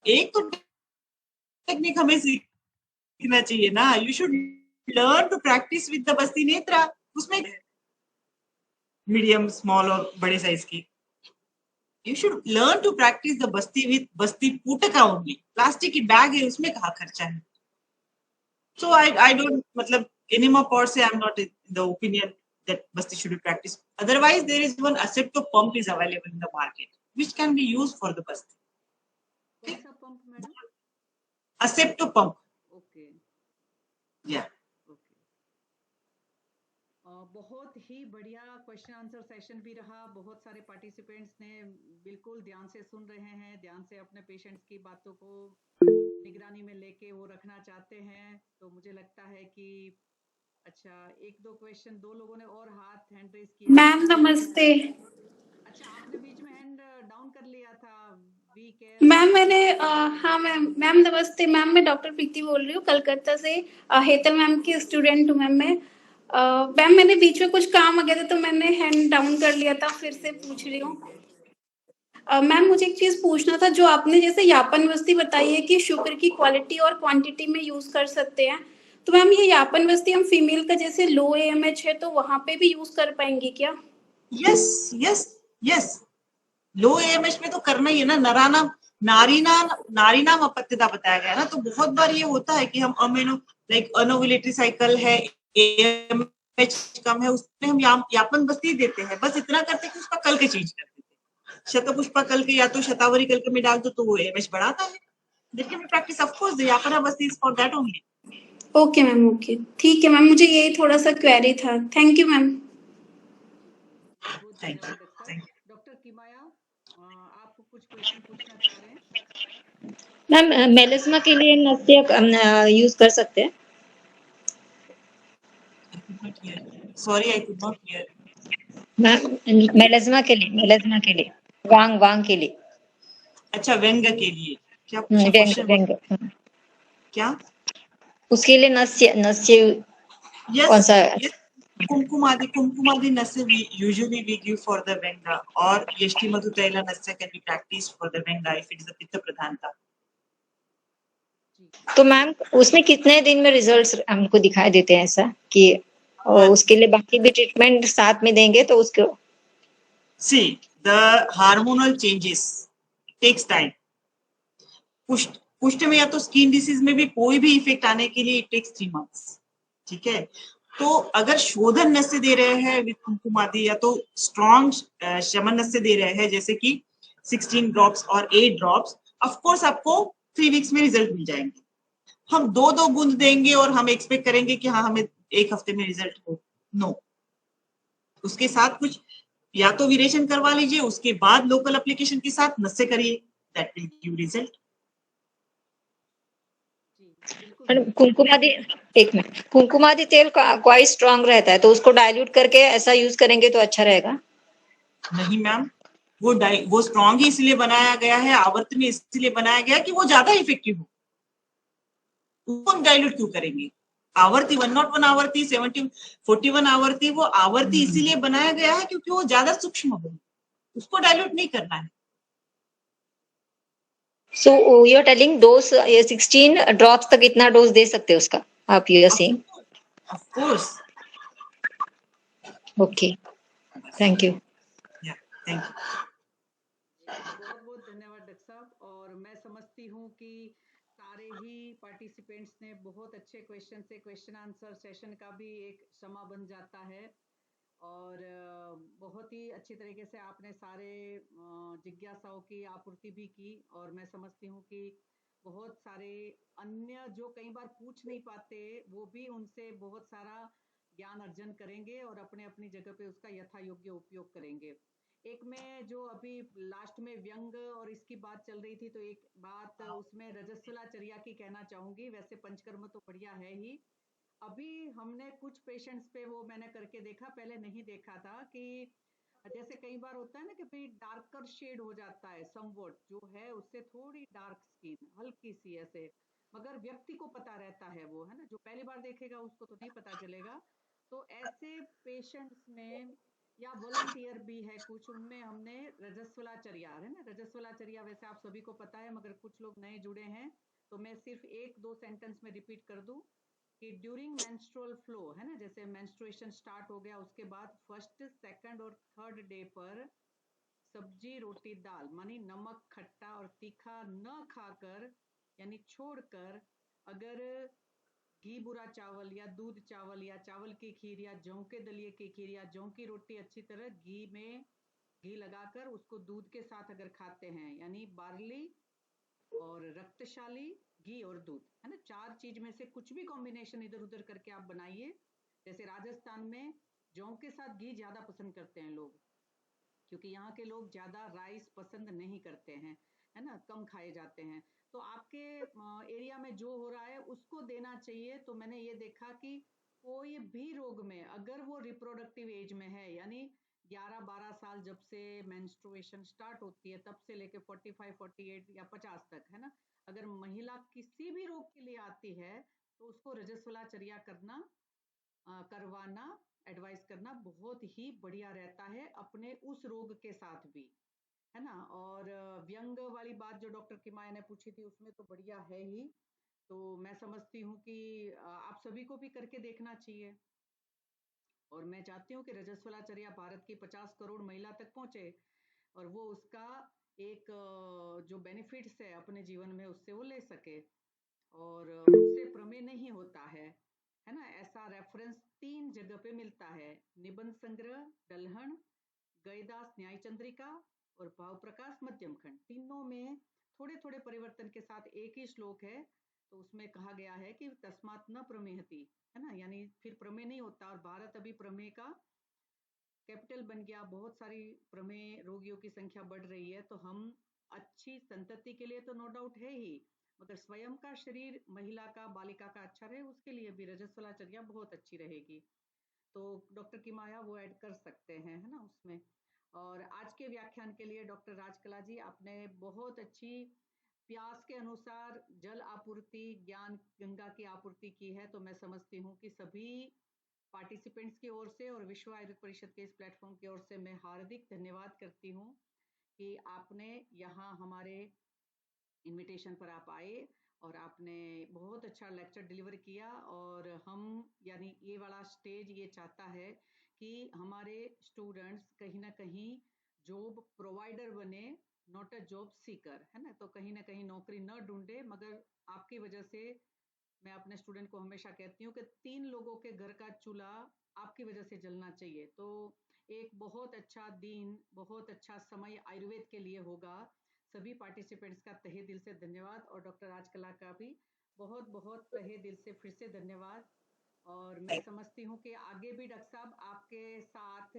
एक तो टेक्निक हमें सीखना चाहिए ना। You should learn to practise with the basti netra, उसमें मीडियम, स्मॉल और बड़े साइज की। You should learn to practise the basti with basti putaka only. Plastic की बैग है, उसमें कहाँ खर्चा है। So I don't, मतलब enema pot से I'm not in the opinion that basti should be practiced. Otherwise, there is one Asepto pump is available in the market, which can be used for the basti. कौन सा pump madam? Asepto pump. Okay Yeah. Okay. बहुत ही बढ़िया question answer session भी रहा। बहुत सारे participants ने बिल्कुल ध्यान से सुन रहे हैं, ध्यान से अपने पेशेंट्स की बातों को निगरानी में लेके वो रखना चाहते हैं। तो मुझे लगता है कि अच्छा, एक दो क्वेश्चन, दो लोगों ने और हाथ हैंड रेज किया। मैम नमस्ते। अच्छा, आपने बीच में हैंड डाउन कर लिया था। वी केयर मैम मैंने हाँ मैम नमस्ते मैम, मैं डॉक्टर प्रीति बोल रही हूँ कलकत्ता से। हेतल मैम की स्टूडेंट हूँ मैम मैं। मैम मैंने बीच में कुछ काम आ गया था तो मैंने हैंड डाउन कर लिया था, फिर से पूछ रही हूँ। मैम मुझे एक चीज पूछना था, जो आपने जैसे यापन वस्ती बताई है कि शुगर की क्वालिटी और क्वांटिटी में यूज कर सकते हैं, तो मैम ये यापन वस्ती हम फीमेल का जैसे लो AMH है तो वहां पे भी यूज कर पाएंगे क्या? Yes, yes, yes. लो AMH में तो करना ही है ना। नरानाम नारीनाम अपत्यता बताया गया ना, तो बहुत बार ये होता है कि हम अमीनो लाइक अनोवुलेटरी साइकिल है, AMH कम है, उसमें हम यापन बस्ती देते हैं। बस इतना करते कि उसका कल के चेंज कर देते हैं। शतपुष्पा कल के या तो शतावरी कल के में डाल दो तो वो AMH बढ़ाता है। That can be practice, of course. The yapana basti is for that only. Okay ma'am, okay ठीक है मैम, मुझे यही थोड़ा सा क्वेरी था। Thank you ma'am. बहुत धन्यवाद डॉक्टर साहब। डॉक्टर किमाया, आप कुछ क्वेश्चन पूछना चाह रहे हैं? मैम मेलिस्मा के लिए नस्य यूज कर सकते हैं? Sorry, I could not hear. Ma'am मेलिस्मा के लिए वांग के लिए। अच्छा, व्यंग के लिए क्या व्यंग क्या? उसके लिए नस्य कौन सा? Kumkumadi नस्य usually we give for the venga, और यष्टि मधु तैला नस्य can be practiced for the venga if it is a पित्त प्रधानता। तो मैम उसमें कितने दिन में रिजल्ट्स हमको दिखाई देते हैं ऐसा कि उसके लिए बाकी भी ट्रीटमेंट साथ में देंगे तो उसको? See, the hormonal changes takes time. कुष्ठ में या तो स्किन डिसीज में भी कोई भी इफेक्ट आने के लिए it takes 3 months। ठीक है, तो अगर शोधन नस्य दे रहे हैं विद कुमकुमादि या तो स्ट्रॉन्ग शमन नस्य दे रहे हैं जैसे कि 16 ड्रॉप्स और 8 ड्रॉप्स, ऑफ कोर्स आपको 3 वीक्स में रिजल्ट मिल जाएंगे। हम 2 बूंद देंगे और हम एक्सपेक्ट करेंगे कि हाँ हमें 1 हफ्ते में रिजल्ट हो, नो। उसके साथ कुछ या तो विरेचन करवा लीजिए, उसके बाद लोकल एप्लीकेशन के साथ नस्य करिए, that will give result. Madam Kumkumadi, एक मिनट, कुमकुमादि तेल क्वाइट स्ट्रांग रहता है, तो उसको डाइल्यूट करके ऐसा यूज करेंगे तो अच्छा रहेगा? नहीं मैम, वो स्ट्रांग ही इसलिए बनाया गया है, आवर्त में इसलिए बनाया गया कि वो ज्यादा इफेक्टिव हो, उसको हम डाइल्यूट क्यों करेंगे? आवर्ती 101 आवर्ती 41 आवर्ती, वो आवर्ती इसीलिए बनाया गया है क्योंकि वो ज्यादा सूक्ष्म हो, उसको डाइल्यूट नहीं करना है। So you are telling dose 16 drops तक इतना डोज दे सकते हैं उसका, आप you are saying? Of course. Okay, thank you. Yeah, thank you. बहुत बहुत धन्यवाद डॉक्टर साहब। और मैं समझती हूँ कि सारे ही पार्टिसिपेंट्स ने बहुत अच्छे क्वेश्चन से क्वेश्चन आंसर सेशन का भी एक समा बन जाता है, और बहुत ही अच्छी तरीके से आपने सारे जिज्ञासाओं की आपूर्ति भी की। और मैं समझती हूँ कि बहुत सारे अन्य जो कई बार पूछ नहीं पाते वो भी उनसे बहुत सारा ज्ञान अर्जन करेंगे और अपने अपनी जगह पे उसका यथा योग्य उपयोग करेंगे। एक में जो अभी लास्ट में व्यंग और इसकी बात चल रही थी, तो एक बात उसमें रजस्वलाचर्या की कहना चाहूंगी। वैसे पंचकर्म तो बढ़िया है ही, अभी हमने कुछ पेशेंट्स पे वो मैंने करके देखा, पहले नहीं देखा था, कि जैसे कई बार होता है ना कि भाई डार्कर शेड हो जाता है, समवॉट जो है उससे थोड़ी डार्क स्किन हल्की सी ऐसे, मगर व्यक्ति को पता रहता है वो, है ना, जो पहली बार देखेगा उसको तो नहीं पता चलेगा। तो ऐसे पेशेंट्स में या वॉलंटियर भी है कुछ, उनमें हमने रजस्वलाचर्या, है ना, रजस्वलाचर्या वैसे आप सभी को पता है, मगर कुछ लोग नए जुड़े हैं तो मैं सिर्फ एक दो सेंटेंस में रिपीट कर दूं कि ड्यूरिंग मेंस्ट्रुअल फ्लो, है ना, जैसे मेंस्ट्रुएशन स्टार्ट हो गया उसके बाद फर्स्ट सेकंड और थर्ड डे पर सब्जी रोटी दाल मानी नमक खट्टा और तीखा न खाकर, यानी छोड़कर, अगर घी बुरा चावल या दूध चावल या चावल की खीर या जौ के दलिए की खीर या जौ की रोटी अच्छी तरह घी लगाकर उसको दूध के साथ अगर खाते हैं, यानी बार्ली और रक्तशाली, घी और दूध, है ना, चार चीज में से कुछ भी कॉम्बिनेशन इधर उधर करके आप बनाइए। जैसे राजस्थान में जौ के साथ घी ज्यादा पसंद करते हैं लोग, क्योंकि यहाँ के लोग ज्यादा राइस पसंद नहीं करते हैं, है ना, कम खाए जाते हैं। तो आपके एरिया में जो हो रहा है उसको देना चाहिए। तो मैंने ये देखा कि कोई भी रोग में अगर वो रिप्रोडक्टिव एज में है, यानी 11-12 साल जब से मेंस्ट्रुएशन स्टार्ट होती है तब से लेके 45, 48 या 50 तक, है ना, अगर महिला किसी भी रोग के लिए आती है तो उसको रजस्वलाचर्या करवाना, एडवाइस करना बहुत ही बढ़िया रहता है अपने उस रोग के साथ भी, है ना। और व्यंग वाली बात जो डॉक्टर किमाया ने पूछी थी उसमें तो बढ़िया है ही। तो मैं समझती हूँ कि आप सभी को भी करके देखना चाहिए, और मैं चाहती हूँ कि रजस्वलाचर्या भारत की 50 करोड़ महिला तक पहुंचे और वो उसका एक जो बेनिफिट्स है अपने जीवन में उससे वो ले सके, और उससे प्रमेय नहीं होता है ना। ऐसा रेफरेंस 3 जगह पे मिलता है, निबंध संग्रह दलहन, गयदास न्याय चंद्रिका और भाव प्रकाश मध्यम खंड, तीनों में थोड़े थोड़े परिवर्तन के साथ एक ही श्लोक है। तो उसमें कहा गया है कि तस्मात् न प्रमेहति, है ना, यानी फिर प्रमेय नहीं होता। और भारत अभी प्रमेय का कैपिटल बन गया, बहुत सारी प्रमेय रोगियों की संख्या बढ़ रही है, तो हम अच्छी संतति के लिए तो नो डाउट है ही, मगर स्वयं का शरीर महिला का बालिका का अच्छा रहे उसके लिए भी रजस्वलाचर्या बहुत अच्छी रहेगी। तो डॉक्टर की माया वो ऐड कर सकते हैं, है ना, उसमें। और आज के व्याख्यान के लिए डॉक्टर राजकला जी आपने बहुत अच्छी प्यास के अनुसार जल आपूर्ति, ज्ञान गंगा की आपूर्ति की है। तो मैं समझती हूँ कि सभी पार्टिसिपेंट्स की ओर से और विश्व आयुर्वेद परिषद के इस प्लेटफॉर्म की ओर से मैं हार्दिक धन्यवाद करती हूँ कि आपने यहाँ हमारे इनविटेशन पर आप आए और आपने बहुत अच्छा लेक्चर डिलीवर किया। और हम यानी ये वाला स्टेज ये चाहता है कि हमारे स्टूडेंट्स कहीं ना कहीं जॉब प्रोवाइडर बने, नॉट अ जॉब सीकर, है ना। तो कहीं ना कहीं नौकरी न ढूंढे, मगर आपकी वजह से मैं अपने स्टूडेंट को हमेशा कहती हूँ कि 3 लोगों के घर का चूल्हा आपकी वजह से जलना चाहिए। तो एक बहुत अच्छा दिन, बहुत अच्छा समय आयुर्वेद के लिए होगा। सभी पार्टिसिपेंट्स का तहे दिल से धन्यवाद, और डॉक्टर राजकला का भी बहुत बहुत तहे दिल से फिर से धन्यवाद। और मैं समझती हूँ कि आगे भी डॉक्टर साहब आपके साथ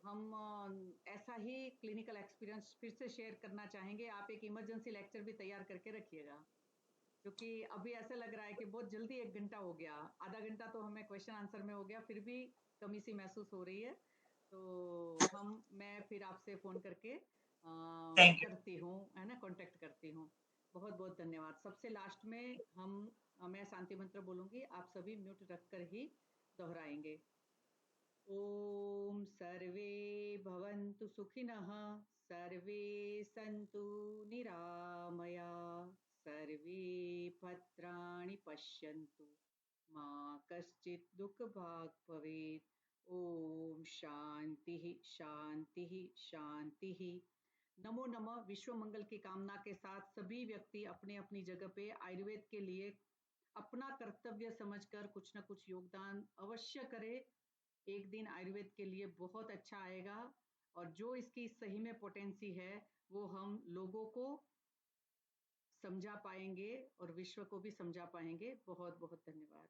हम ऐसा ही क्लिनिकल एक्सपीरियंस फिर से शेयर करना चाहेंगे। आप एक इमरजेंसी लेक्चर भी तैयार करके रखिएगा, क्योंकि अभी ऐसा लग रहा है कि बहुत जल्दी 1 घंटा हो गया, आधा घंटा तो हमें क्वेश्चन आंसर में हो गया, फिर भी कमी सी महसूस हो रही है। तो मैं फिर आपसे फ़ोन करके थैंक यू। करती हूँ, है ना, कॉन्टैक्ट करती हूँ। बहुत-बहुत धन्यवाद। सबसे लास्ट में मैं शांति मंत्र बोलूँगी, आप सभी म्यूट रखकर ही दोहराएँगे। ॐ सर्वे भवन्तु सुखिनः, सर्वे सन्तु निरामया, सर्वे भद्राणि पश्यन्तु, मा कश्चित् दुःखभाग् भवेत्। ॐ शान्तिः शान्तिः शान्तिः। नमो नमः। विश्व मंगल की कामना के साथ सभी व्यक्ति अपनी अपनी जगह पे आयुर्वेद के लिए अपना कर्तव्य समझकर कुछ ना कुछ योगदान अवश्य करें। एक दिन आयुर्वेद के लिए बहुत अच्छा आएगा, और जो इसकी सही में पोटेंसी है वो हम लोगों को समझा पाएंगे और विश्व को भी समझा पाएंगे। बहुत बहुत धन्यवाद।